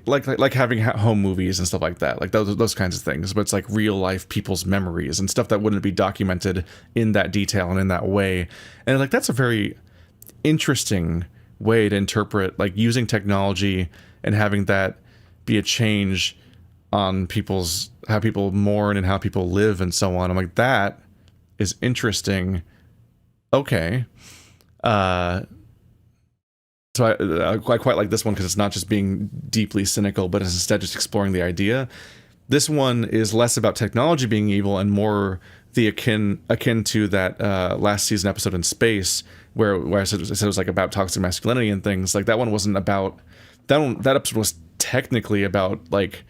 having home movies and stuff like that, like those kinds of things, but it's like real life people's memories and stuff that wouldn't be documented in that detail and in that way. And like that's a very interesting way to interpret, like, using technology and having that be a change on how people mourn and how people live and so on. I'm like, that is interesting. Okay. So I quite like this one because it's not just being deeply cynical, but it's instead just exploring the idea. This one is less about technology being evil and more the akin to that last season episode in space where I said it was like about toxic masculinity and things. Like, that one wasn't about that episode was technically about like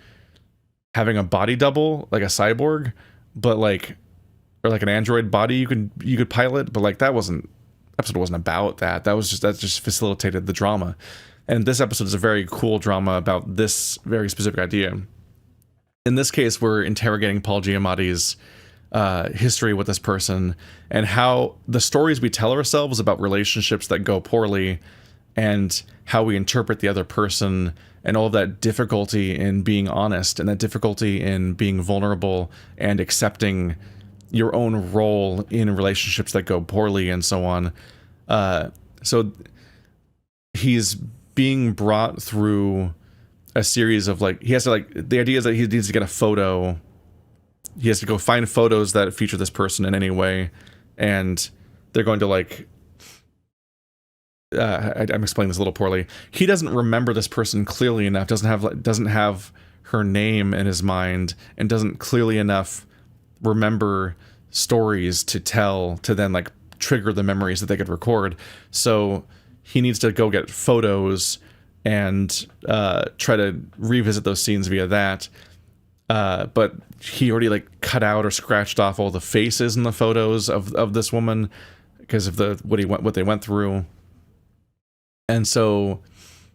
having a body double, like a cyborg, but like, or like an android body you could pilot, but like that episode wasn't about that. That just facilitated the drama. And this episode is a very cool drama about this very specific idea. In this case, we're interrogating Paul Giamatti's history with this person and how the stories we tell ourselves about relationships that go poorly and how we interpret the other person and all of that difficulty in being honest and that difficulty in being vulnerable and accepting your own role in relationships that go poorly and so on. So he's being brought through a series of like, he has to like, the idea is that he needs to get a photo. He has to go find photos that feature this person in any way. And they're going to like, I'm explaining this a little poorly. He doesn't remember this person clearly enough, doesn't have her name in his mind, and doesn't clearly enough remember stories to tell to then like trigger the memories that they could record. So he needs to go get photos and try to revisit those scenes via that. But he already like cut out or scratched off all the faces in the photos of this woman because of what they went through. And so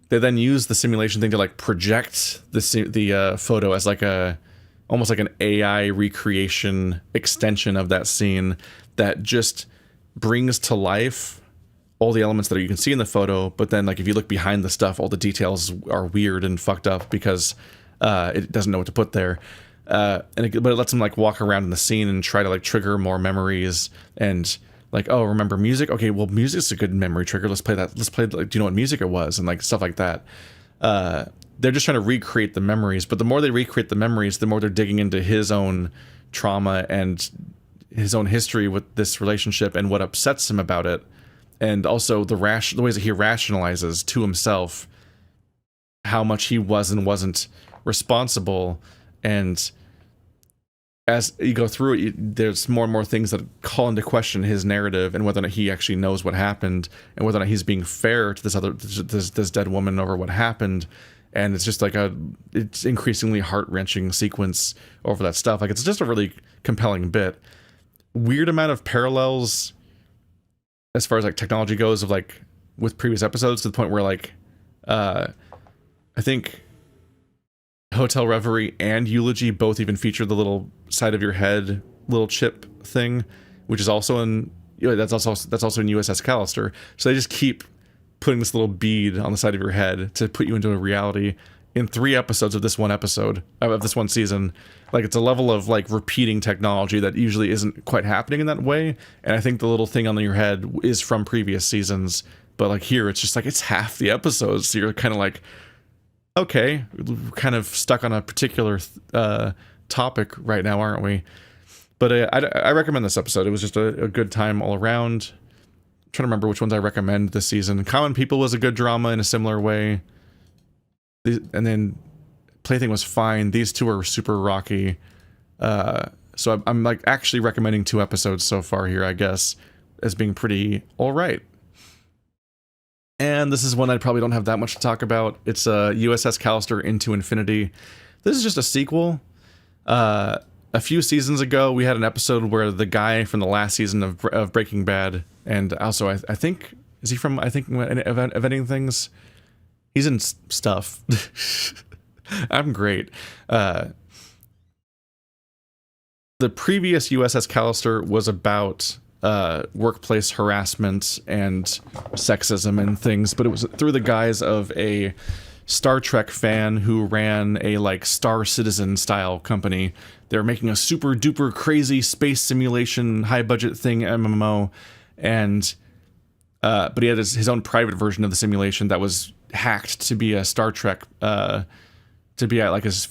they then use the simulation thing to like project the photo as like almost like an AI recreation extension of that scene that just brings to life all the elements that you can see in the photo. But then like if you look behind the stuff, all the details are weird and fucked up because it doesn't know what to put there. But it lets them like walk around in the scene and try to like trigger more memories and like, oh, remember music? Okay, well, music's a good memory trigger. Let's play that. Let's play, like, do you know what music it was? And like stuff like that. They're just trying to recreate the memories, but the more they recreate the memories, the more they're digging into his own trauma and his own history with this relationship and what upsets him about it. And also the ways that he rationalizes to himself how much he was and wasn't responsible. And as you go through it, there's more and more things that call into question his narrative and whether or not he actually knows what happened and whether or not he's being fair to this dead woman over what happened. And it's just like it's increasingly heart-wrenching sequence over that stuff. Like, it's just a really compelling bit. Weird amount of parallels as far as like technology goes of like with previous episodes, to the point where like I think Hotel Reverie and Eulogy both even feature the little side of your head little chip thing, which is also in that's also in USS Callister. So they just keep putting this little bead on the side of your head to put you into a reality in 3 episodes of this one season. Like, it's a level of like repeating technology that usually isn't quite happening in that way. And I think the little thing on your head is from previous seasons, but like here it's just like it's half the episodes, so you're kind of like, okay, we're kind of stuck on a particular topic right now, aren't we? But I recommend this episode. It was just a good time all around. I'm trying to remember which ones I recommend this season. Common People was a good drama in a similar way. And then Plaything was fine. These two are super rocky. So I'm like actually recommending 2 episodes so far here, I guess, as being pretty all right. And this is one I probably don't have that much to talk about. It's USS Callister Into Infinity. This is just a sequel. A few seasons ago, we had an episode where the guy from the last season of Breaking Bad, and also I think, is he from, I think, Inventing Things? He's in stuff. I'm great. The previous USS Callister was about workplace harassment and sexism and things, but it was through the guise of a Star Trek fan who ran a like Star Citizen style company. They were making a super duper crazy space simulation high budget thing MMO, and But he had his own private version of the simulation that was hacked to be a Star Trek, to be like his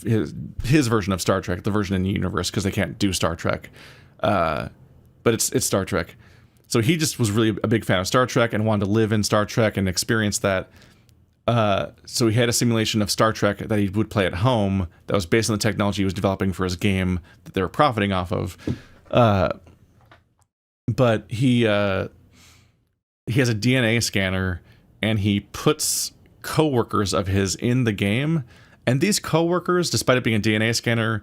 version of Star Trek, the version in the universe, because they can't do Star Trek. But it's Star Trek. So he just was really a big fan of Star Trek and wanted to live in Star Trek and experience that. So he had a simulation of Star Trek that he would play at home that was based on the technology he was developing for his game that they were profiting off of. But he has a DNA scanner, and he puts coworkers of his in the game. And these coworkers, despite it being a DNA scanner,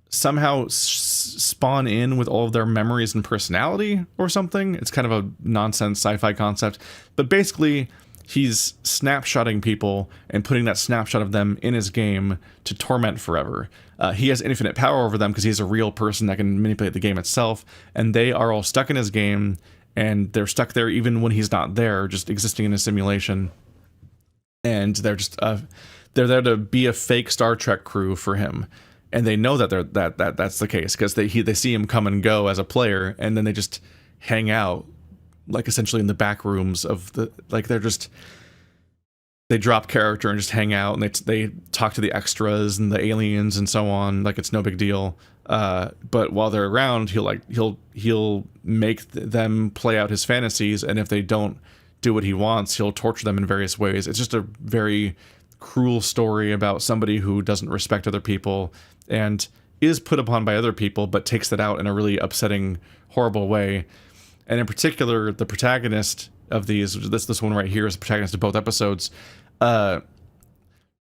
somehow spawn in with all of their memories and personality or something. It's kind of a nonsense sci-fi concept. But basically, he's snapshotting people and putting that snapshot of them in his game to torment forever. He has infinite power over them because he's a real person that can manipulate the game itself. And they are all stuck in his game, and they're stuck there even when he's not there, just existing in a simulation. And they're just they're there to be a fake Star Trek crew for him. And they know that that's the case because they see him come and go as a player, and then they just hang out, like essentially in the back rooms of the, like they drop character and just hang out, and they talk to the extras and the aliens and so on, like it's no big deal. But while they're around, he'll make them play out his fantasies, and if they don't do what he wants, he'll torture them in various ways. It's just a very cruel story about somebody who doesn't respect other people and is put upon by other people, but takes that out in a really upsetting, horrible way. And in particular, the protagonist of these, this one right here is the protagonist of both episodes.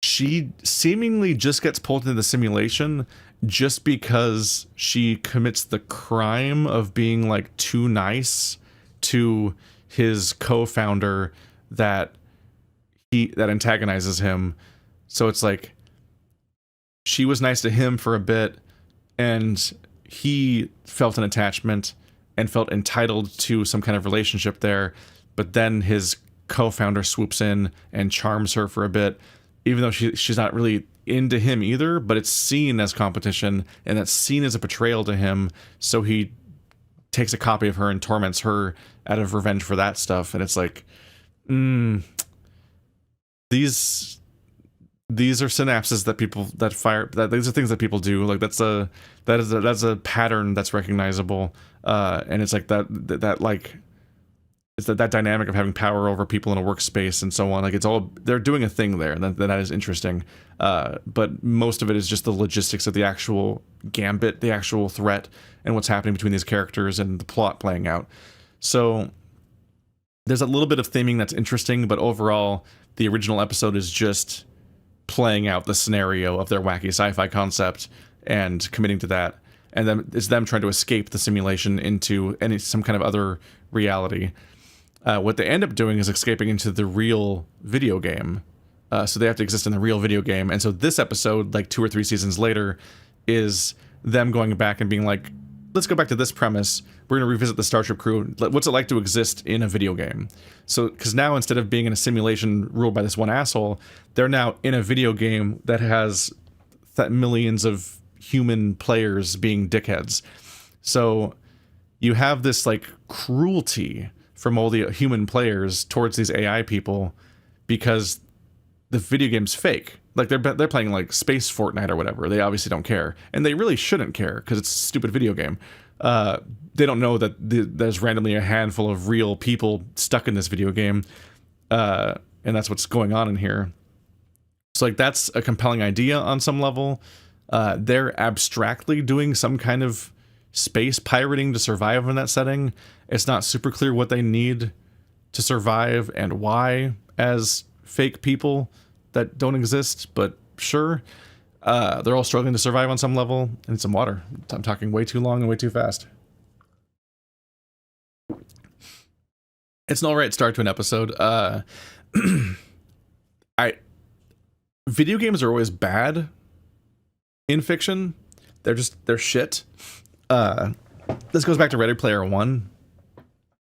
She seemingly just gets pulled into the simulation just because she commits the crime of being like too nice to his co-founder that antagonizes him. So it's like she was nice to him for a bit, and he felt an attachment and felt entitled to some kind of relationship there. But then his co-founder swoops in and charms her for a bit, even though she's not really into him either, but it's seen as competition, and that's seen as a betrayal to him. So he takes a copy of her and torments her out of revenge for that stuff. And it's like, these are synapses that people that fire, that these are things that people do. Like that's a pattern that's recognizable. And it's like that like, it's that dynamic of having power over people in a workspace and so on. Like it's all, they're doing a thing there, and that is interesting. But most of it is just the logistics of the actual gambit, the actual threat, and what's happening between these characters and the plot playing out. So there's a little bit of theming that's interesting, but overall, the original episode is just playing out the scenario of their wacky sci-fi concept and committing to that. And then it's them trying to escape the simulation into some kind of other reality. What they end up doing is escaping into the real video game. So they have to exist in the real video game. And so this episode, like 2 or 3 seasons later, is them going back and being like, let's go back to this premise. We're going to revisit the Starship crew. What's it like to exist in a video game? So, because now instead of being in a simulation ruled by this one asshole, they're now in a video game that has millions of human players being dickheads. So you have this like cruelty from all the human players towards these AI people because the video game's fake. Like they're playing like Space Fortnite or whatever. They obviously don't care, and they really shouldn't care because it's a stupid video game. They don't know that there's randomly a handful of real people stuck in this video game, and that's what's going on in here. So like that's a compelling idea on some level. They're abstractly doing some kind of space pirating to survive in that setting. It's not super clear what they need to survive and why as fake people that don't exist, but sure. They're all struggling to survive on some level. I need some water. I'm talking way too long and way too fast. It's an alright start to an episode. Video games are always bad in fiction. They're shit. This goes back to Ready Player One,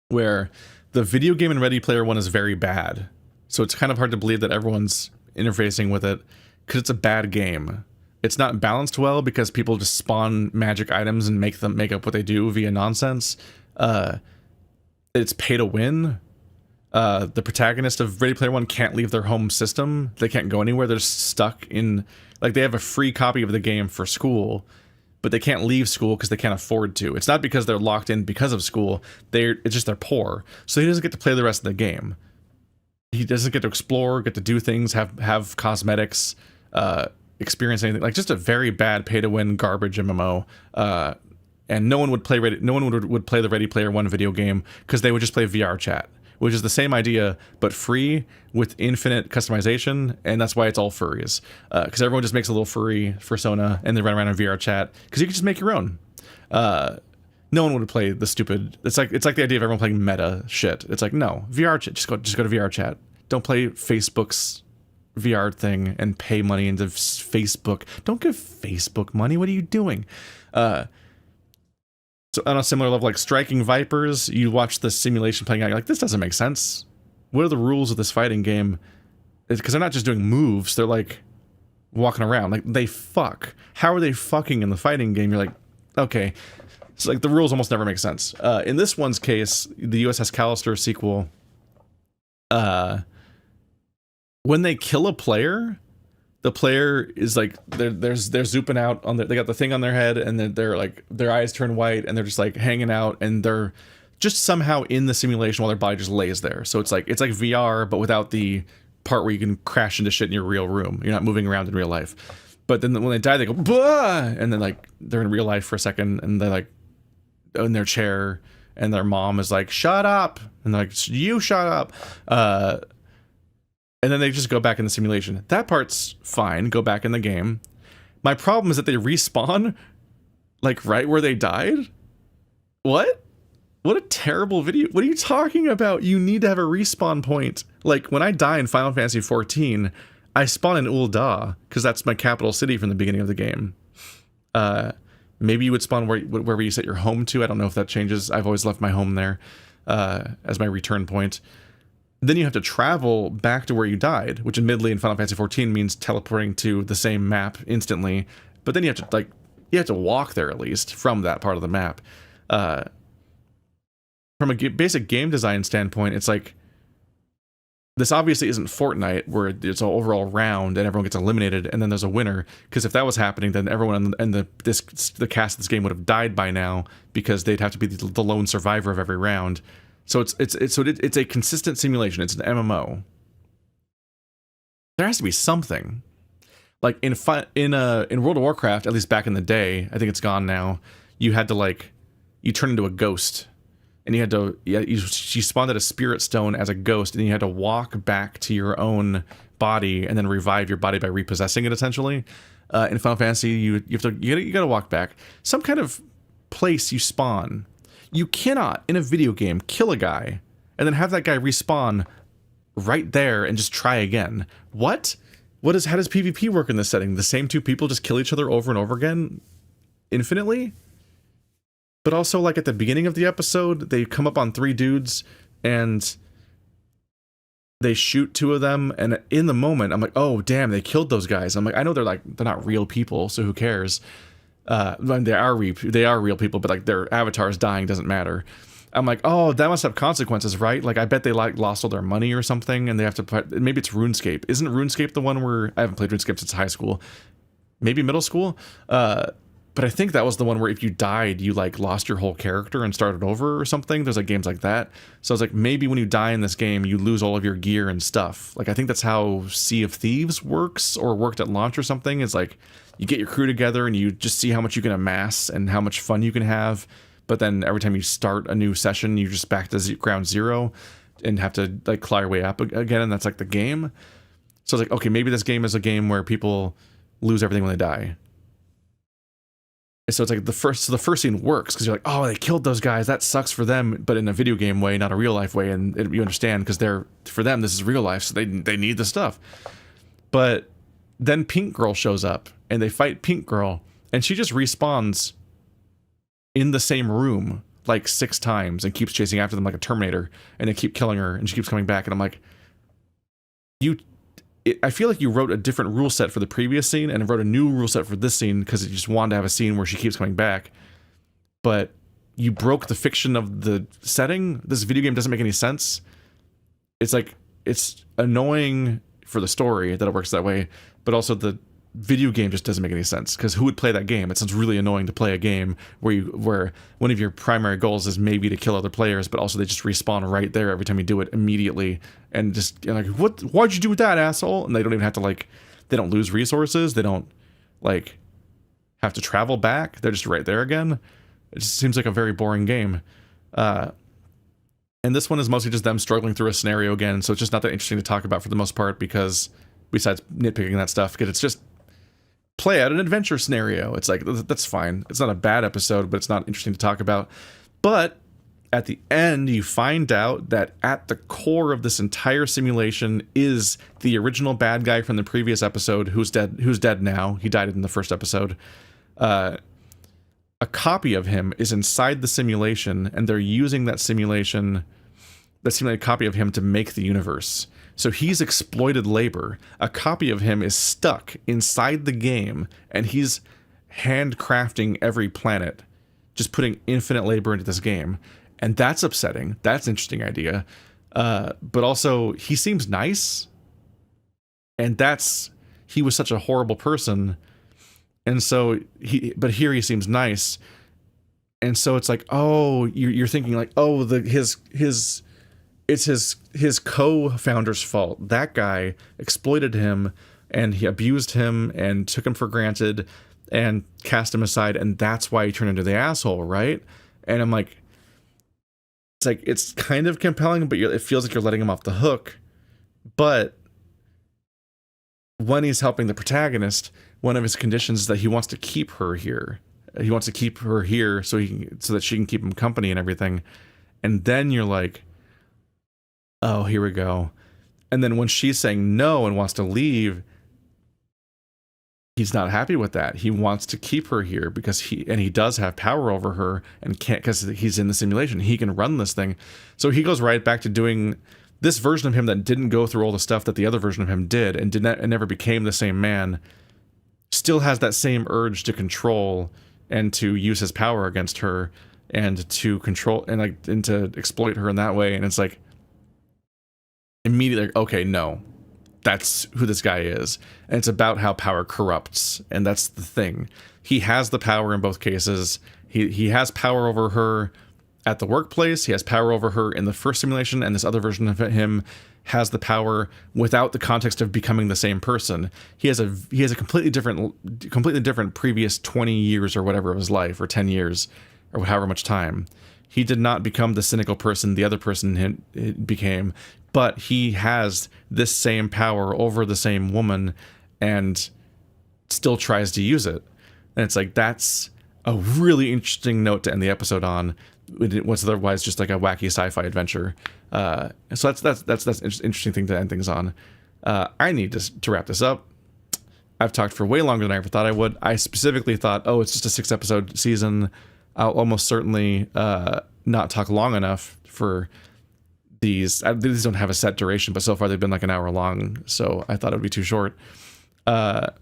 where the video game in Ready Player One is very bad. So it's kind of hard to believe that everyone's interfacing with it because it's a bad game. It's not balanced well because people just spawn magic items and make up what they do via nonsense. It's pay to win. The protagonist of Ready Player One can't leave their home system. They can't go anywhere. They're stuck in, like, they have a free copy of the game for school, but they can't leave school because they can't afford to. It's not because they're locked in because of school. It's just they're poor. So he doesn't get to play the rest of the game. He doesn't get to explore, get to do things, have cosmetics, experience anything. Like, just a very bad pay-to-win garbage MMO. And no one would play would play the Ready Player One video game because they would just play VR chat, which is the same idea but free with infinite customization, and that's why it's all furries. Because everyone just makes a little furry persona and they run around in VR chat because you can just make your own. No one would play the stupid. It's like the idea of everyone playing meta shit. It's like, no, VR chat. Just go to VR chat. Don't play Facebook's VR thing and pay money into Facebook. Don't give Facebook money. What are you doing? So on a similar level, like Striking Vipers, you watch the simulation playing out, you're like, this doesn't make sense. What are the rules of this fighting game? Because they're not just doing moves, they're like walking around. Like, they fuck. How are they fucking in the fighting game? You're like, okay. It's like the rules almost never make sense. In this one's case, the USS Callister sequel, when they kill a player, the player is like, they're zooping out on they got the thing on their head, and then they're like, their eyes turn white and they're just like hanging out, and they're just somehow in the simulation while their body just lays there. So it's like VR, but without the part where you can crash into shit in your real room. You're not moving around in real life. But then when they die, they go, bah! And then like they're in real life for a second, and they're like in their chair, and their mom is like, shut up, and they're like, you shut up. And then they just go back in the simulation. That part's fine. Go back in the game. My problem is that they respawn, like, right where they died? What? What a terrible video. What are you talking about? You need to have a respawn point. Like, when I die in Final Fantasy XIV, I spawn in Ul'dah, because that's my capital city from the beginning of the game. Maybe you would spawn wherever you set your home to. I don't know if that changes. I've always left my home there as my return point. Then you have to travel back to where you died, which admittedly in Final Fantasy XIV means teleporting to the same map instantly. But then you have to walk there at least from that part of the map. From a basic game design standpoint, it's like, this obviously isn't Fortnite where it's an overall round and everyone gets eliminated and then there's a winner. Because if that was happening, then everyone in the cast of this game would have died by now, because they'd have to be the lone survivor of every round. So it's a consistent simulation. It's an MMO. There has to be something. Like in World of Warcraft, at least back in the day, I think it's gone now. You had to you turn into a ghost, and you had to you spawned at a spirit stone as a ghost, and you had to walk back to your own body and then revive your body by repossessing it. Essentially, in Final Fantasy, you gotta walk back. Some kind of place you spawn. You cannot, in a video game, kill a guy and then have that guy respawn right there and just try again. What? How does PvP work in this setting? The same two people just kill each other over and over again infinitely? But also, like, at the beginning of the episode, they come up on 3 dudes and they shoot 2 of them, and in the moment, I'm like, oh, damn, they killed those guys. I'm like, I know they're not real people, so who cares? They are real people, but like their avatars dying doesn't matter. I'm like, oh, that must have consequences, right? Like, I bet they lost all their money or something, and they have to maybe it's RuneScape. Isn't RuneScape the one where I haven't played RuneScape since high school, maybe middle school? But I think that was the one where if you died, you lost your whole character and started over or something. There's games like that. So I was like, maybe when you die in this game, you lose all of your gear and stuff. I think that's how Sea of Thieves works, or worked at launch or something. It's like, you get your crew together and you just see how much you can amass and how much fun you can have. But then every time you start a new session, you're just back to ground zero and have to claw your way up again. And that's the game. So I was like, okay, maybe this game is a game where people lose everything when they die. So it's the first scene works because you're like, oh, they killed those guys. That sucks for them, but in a video game way, not a real life way. And you understand because for them, this is real life. So they need the stuff. But then Pink Girl shows up and they fight Pink Girl, and she just respawns in the same room 6 times and keeps chasing after them like a Terminator, and they keep killing her and she keeps coming back. And I'm like, I feel like you wrote a different rule set for the previous scene and wrote a new rule set for this scene because you just wanted to have a scene where she keeps coming back. But you broke the fiction of the setting. This video game doesn't make any sense. it's like, it's annoying for the story that it works that way, but also the video game just doesn't make any sense, because who would play that game? It sounds really annoying to play a game where one of your primary goals is maybe to kill other players, but also they just respawn right there every time you do it immediately, and just, you know, like, why'd you do with that, asshole? And they don't even have to, like, they don't lose resources, they don't, like, have to travel back, they're just right there again. It just seems like a very boring game. And this one is mostly just them struggling through a scenario again, so it's just not that interesting to talk about for the most part, because besides nitpicking that stuff, because it's just play out an adventure scenario. It's like, that's fine. It's not a bad episode, but it's not interesting to talk about. But at the end, you find out that at the core of this entire simulation is the original bad guy from the previous episode, who's dead now. He died in the first episode. A copy of him is inside the simulation, and they're using that simulated copy of him to make the universe. So he's exploited labor. A copy of him is stuck inside the game, and he's handcrafting every planet, just putting infinite labor into this game. And that's upsetting. That's an interesting idea. But also, he seems nice. And he was such a horrible person. And so, but here he seems nice. And so it's like, oh, you're thinking like, oh, it's his co-founder's fault. That guy exploited him, and he abused him and took him for granted and cast him aside, and that's why he turned into the asshole, right? And I'm like, it's kind of compelling, but it feels like you're letting him off the hook. But when he's helping the protagonist, one of his conditions is that he wants to keep her here. He wants to keep her here so that she can keep him company and everything. And then you're like, oh, here we go. And then when she's saying no and wants to leave, he's not happy with that. He wants to keep her here because he does have power over her, and can't, because he's in the simulation. He can run this thing. So he goes right back to doing this version of him that didn't go through all the stuff that the other version of him did, and never became the same man. Still has that same urge to control and to use his power against her, and to control and to exploit her in that way. And it's like, immediately, okay, no, that's who this guy is. And it's about how power corrupts, and that's the thing. He has the power in both cases. He has power over her at the workplace. He has power over her in the first simulation, and this other version of him has the power without the context of becoming the same person. He has a completely different previous 20 years or whatever of his life, or 10 years, or however much time. He did not become the cynical person the other person became, but he has this same power over the same woman and still tries to use it. And it's like, that's a really interesting note to end the episode on. What's otherwise just like a wacky sci-fi adventure. So that's an interesting thing to end things on. I need to wrap this up. I've talked for way longer than I ever thought I would. I specifically thought, oh, it's just a 6-episode season. I'll almost certainly not talk long enough for these. These don't have a set duration, but so far they've been like an hour long, so I thought it would be too short. But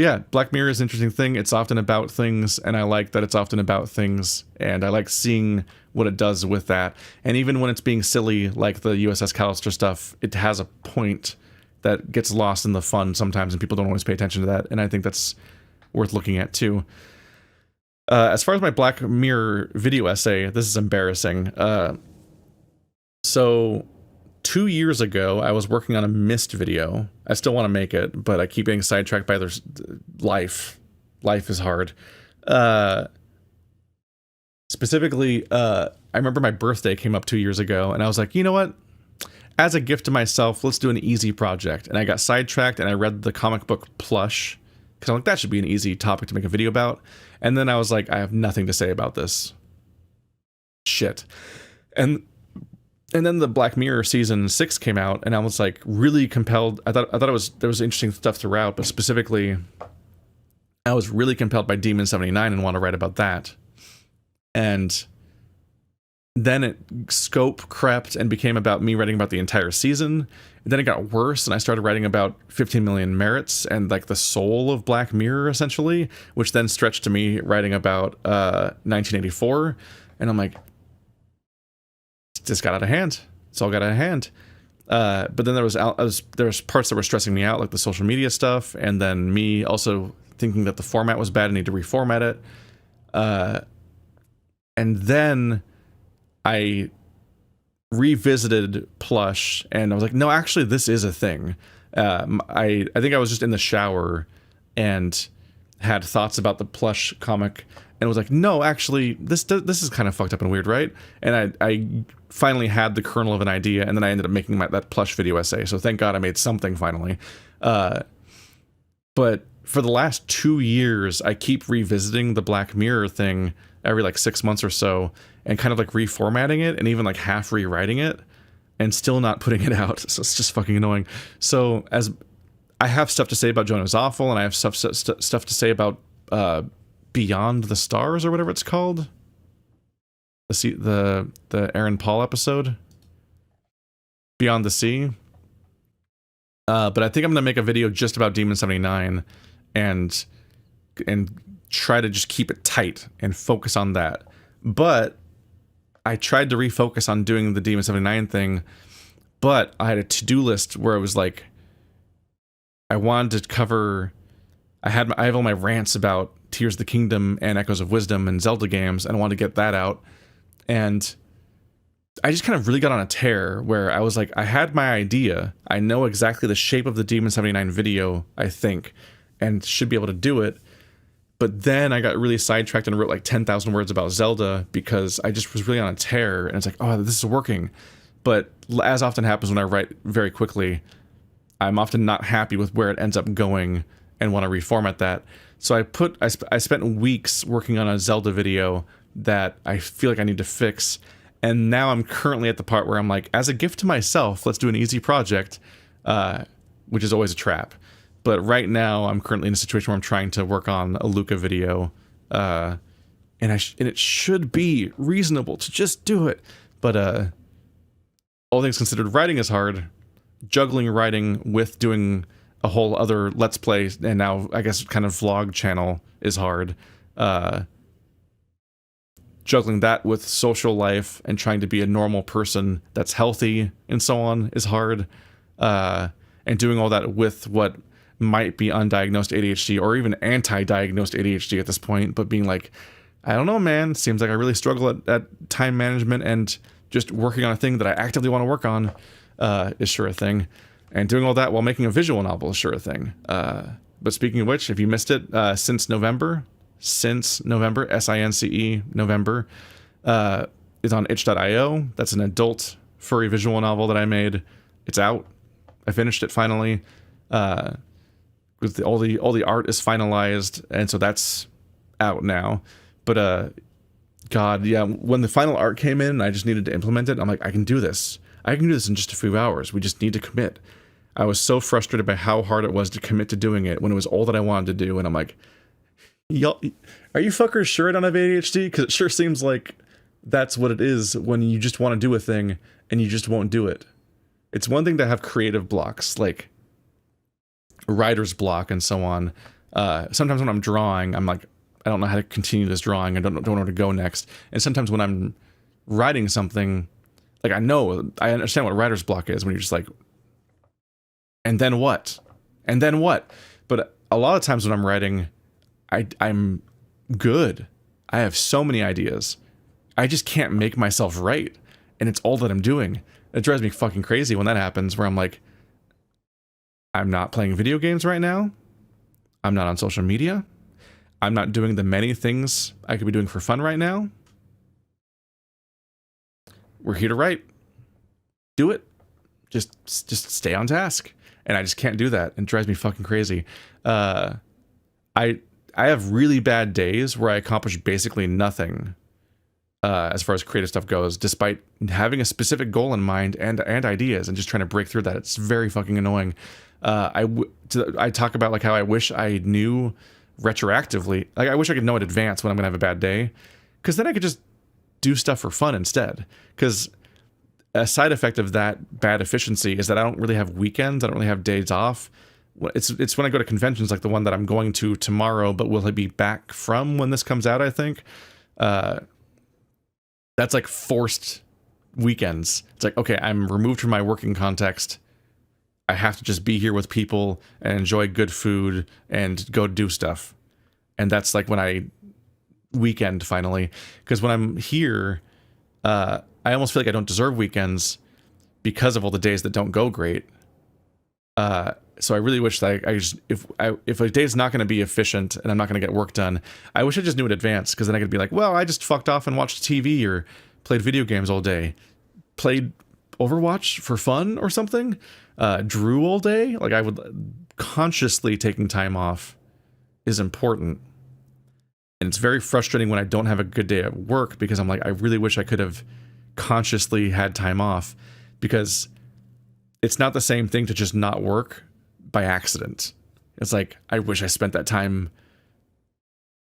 yeah, Black Mirror is an interesting thing. It's often about things, and I like that it's often about things, and I like seeing what it does with that. And even when it's being silly, like the USS Callister stuff, it has a point that gets lost in the fun sometimes, and people don't always pay attention to that, and I think that's worth looking at too. As far as my Black Mirror video essay, this is embarrassing. So 2 years ago, I was working on a Myst video. I still want to make it, but I keep getting sidetracked by life. Life is hard. Specifically, I remember my birthday came up 2 years ago, and I was like, you know what? As a gift to myself, let's do an easy project. And I got sidetracked, and I read the comic book Plush, because I'm like, that should be an easy topic to make a video about. And then I was like, I have nothing to say about this. Shit. And then the Black Mirror season 6 came out, and I was like really compelled. I thought there was interesting stuff throughout, but specifically, I was really compelled by Demon 79 and want to write about that. And then scope crept and became about me writing about the entire season. And then it got worse, and I started writing about 15 Million Merits and like the soul of Black Mirror, essentially, which then stretched to me writing about 1984. And I'm like, this got out of hand. it's all got out of hand. But then there was parts that were stressing me out, like the social media stuff, and then me also thinking that the format was bad and need to reformat it. And then I revisited Plush, and I was like, no, actually, this is a thing. I think I was just in the shower and had thoughts about the Plush comic, and was like, no, actually, this is kind of fucked up and weird, right? And I finally had the kernel of an idea, and then I ended up making that Plush video essay. So thank God I made something finally. But for the last 2 years, I keep revisiting the Black Mirror thing every like 6 months or so, and kind of like reformatting it and even like half rewriting it, and still not putting it out. So it's just fucking annoying. So as I have stuff to say about Jonah's Awful, and I have stuff to say about Beyond the Stars or whatever it's called. The Aaron Paul episode, Beyond the Sea. But I think I'm gonna make a video just about Demon 79 and try to just keep it tight and focus on that. But I tried to refocus on doing the Demon 79 thing, but I had a to-do list where it was like, I wanted to cover, I have all my rants about Tears of the Kingdom and Echoes of Wisdom and Zelda games, and I wanted to get that out. And I just kind of really got on a tear where I was like, I had my idea, I know exactly the shape of the Demon 79 video, I think, and should be able to do it. But then I got really sidetracked and wrote like 10,000 words about Zelda because I just was really on a tear, and it's like, oh, this is working. But as often happens when I write very quickly, I'm often not happy with where it ends up going and want to reformat that. So I spent weeks working on a Zelda video that I feel like I need to fix. And now I'm currently at the part where I'm like, as a gift to myself, let's do an easy project, which is always a trap. But right now, I'm currently in a situation where I'm trying to work on a Luca video, and it should be reasonable to just do it. But all things considered, writing is hard. Juggling writing with doing a whole other Let's Play, and now I guess kind of vlog channel, is hard. Juggling that with social life and trying to be a normal person that's healthy and so on is hard. And doing all that with what might be undiagnosed ADHD or even anti-diagnosed ADHD at this point, but being like, I don't know, man, seems like I really struggle at time management, and just working on a thing that I actively want to work on is sure a thing. And doing all that while making a visual novel is sure a thing. But speaking of which, if you missed it, since November, SINCE, November, is on itch.io. That's an adult furry visual novel that I made. It's out. I finished it finally. With all the art is finalized, and so that's out now. But God, yeah, when the final art came in and I just needed to implement it, I'm like, I can do this. I can do this in just a few hours. We just need to commit. I was so frustrated by how hard it was to commit to doing it when it was all that I wanted to do, and I'm like, y'all, are you fuckers sure I don't have ADHD? Because it sure seems like that's what it is when you just want to do a thing and you just won't do it. It's one thing to have creative blocks, like writer's block and so on. Sometimes when I'm drawing, I'm like, I don't know how to continue this drawing. I don't know where to go next. And sometimes when I'm writing something, like I understand what writer's block is, when you're just like, and then what? And then what? But a lot of times when I'm writing, I'm good. I have so many ideas. I just can't make myself write. And it's all that I'm doing. It drives me fucking crazy when that happens, where I'm like, I'm not playing video games right now. I'm not on social media. I'm not doing the many things I could be doing for fun right now. We're here to write. Do it. Just stay on task. And I just can't do that. It drives me fucking crazy. I have really bad days where I accomplish basically nothing as far as creative stuff goes, despite having a specific goal in mind and ideas, and just trying to break through that. It's very fucking annoying. I talk about like how I wish I knew retroactively. Like I wish I could know in advance when I'm gonna have a bad day, because then I could just do stuff for fun instead. Because a side effect of that bad efficiency is that I don't really have weekends. I don't really have days off. It's when I go to conventions like the one that I'm going to tomorrow, but will I be back from when this comes out, I think. That's like forced weekends. It's like, okay, I'm removed from my working context. I have to just be here with people and enjoy good food and go do stuff. And that's like when I weekend finally. Because when I'm here, I almost feel like I don't deserve weekends because of all the days that don't go great. So I really wish that if a day's not going to be efficient and I'm not going to get work done, I wish I just knew in advance, because then I could be like, well, I just fucked off and watched TV or played video games all day, played Overwatch for fun or something, drew all day. Like, I would consciously taking time off is important. And it's very frustrating when I don't have a good day at work, because I'm like, I really wish I could have consciously had time off, because it's not the same thing to just not work by accident. It's like, I wish I spent that time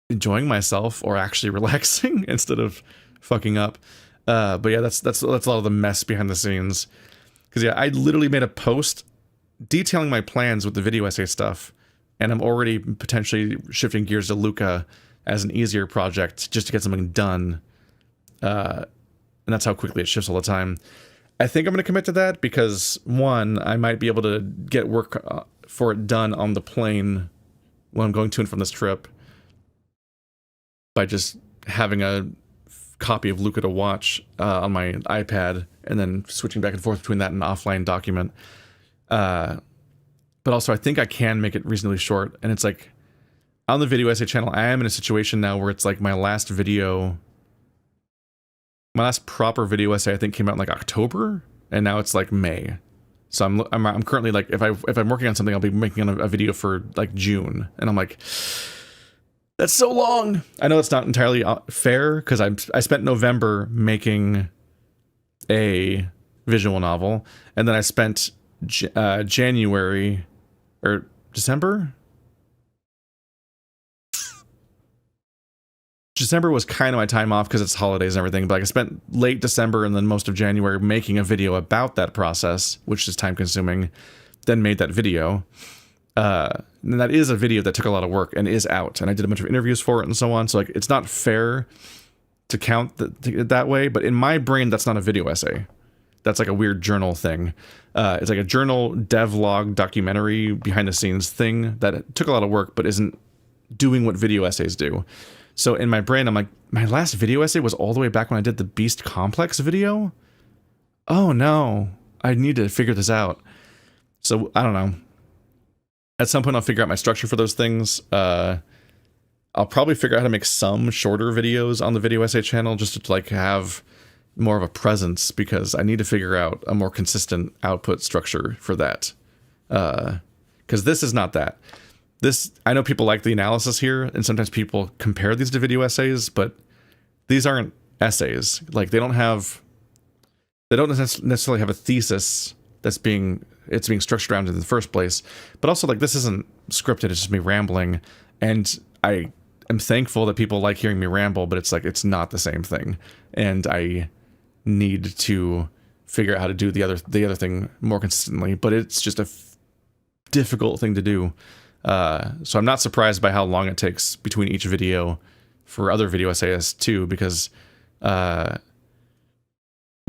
enjoying myself or actually relaxing instead of fucking up. But yeah, that's a lot of the mess behind the scenes. Because yeah, I literally made a post detailing my plans with the video essay stuff, and I'm already potentially shifting gears to Luca as an easier project just to get something done. And that's how quickly it shifts all the time. I think I'm going to commit to that because, one, I might be able to get work for it done on the plane when I'm going to and from this trip by just having a copy of Luca to watch on my iPad and then switching back and forth between that and an offline document. But also, I think I can make it reasonably short. And it's like, on the video essay channel, I am in a situation now where it's like my last proper video essay, I think, came out in like October, and now it's like May. So I'm currently like, if I'm working on something, I'll be making a video for like June, and I'm like, that's so long. I know it's not entirely fair, because I spent November making a visual novel, and then I spent January or December. December was kind of my time off because it's holidays and everything, but like I spent late December and then most of January making a video about that process, which is time consuming, then made that video. And that is a video that took a lot of work and is out, and I did a bunch of interviews for it and so on. So like, it's not fair to count that way, but in my brain, that's not a video essay. That's like a weird journal thing. It's like a journal devlog documentary behind the scenes thing that took a lot of work, but isn't doing what video essays do. So in my brain, I'm like, my last video essay was all the way back when I did the Beast Complex video? Oh no, I need to figure this out. So I don't know. At some point I'll figure out my structure for those things. I'll probably figure out how to make some shorter videos on the video essay channel just to like have more of a presence, because I need to figure out a more consistent output structure for that. Because this is not that. I know people like the analysis here, and sometimes people compare these to video essays, but these aren't essays. Like, they don't necessarily have a thesis it's being structured around in the first place, but also, like, this isn't scripted, it's just me rambling, and I am thankful that people like hearing me ramble, but it's like, it's not the same thing, and I need to figure out how to do the other thing more consistently, but it's just a difficult thing to do. So I'm not surprised by how long it takes between each video for other video essayists too, because you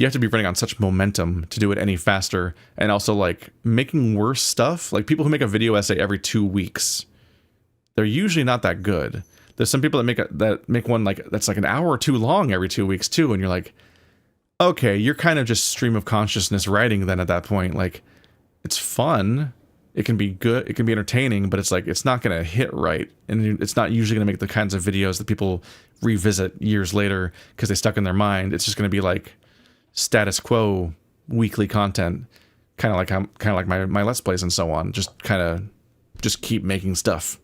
have to be running on such momentum to do it any faster, and also like making worse stuff. Like, people who make a video essay every 2 weeks, they're usually not that good. There's some people that make one like that's like an hour or two long every 2 weeks too, and you're like, okay, you're kind of just stream of consciousness writing then at that point. Like, it's fun. It can be good, it can be entertaining, but it's like, it's not going to hit right. And it's not usually going to make the kinds of videos that people revisit years later because they stuck in their mind. It's just going to be like status quo weekly content, kind of like my Let's Plays and so on. Just keep making stuff.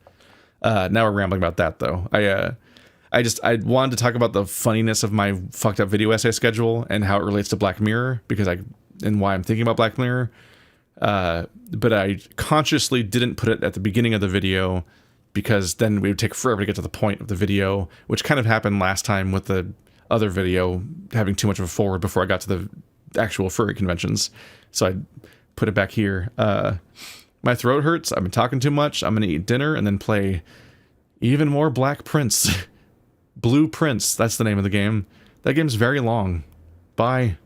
Now we're rambling about that though. I wanted to talk about the funniness of my fucked up video essay schedule and how it relates to Black Mirror, and why I'm thinking about Black Mirror. But I consciously didn't put it at the beginning of the video, because then we would take forever to get to the point of the video, which kind of happened last time with the other video having too much of a forward before I got to the actual furry conventions. So I put it back here. My throat hurts. I've been talking too much. I'm going to eat dinner and then play even more Black Prince. Blue Prince, that's the name of the game. That game's very long. Bye.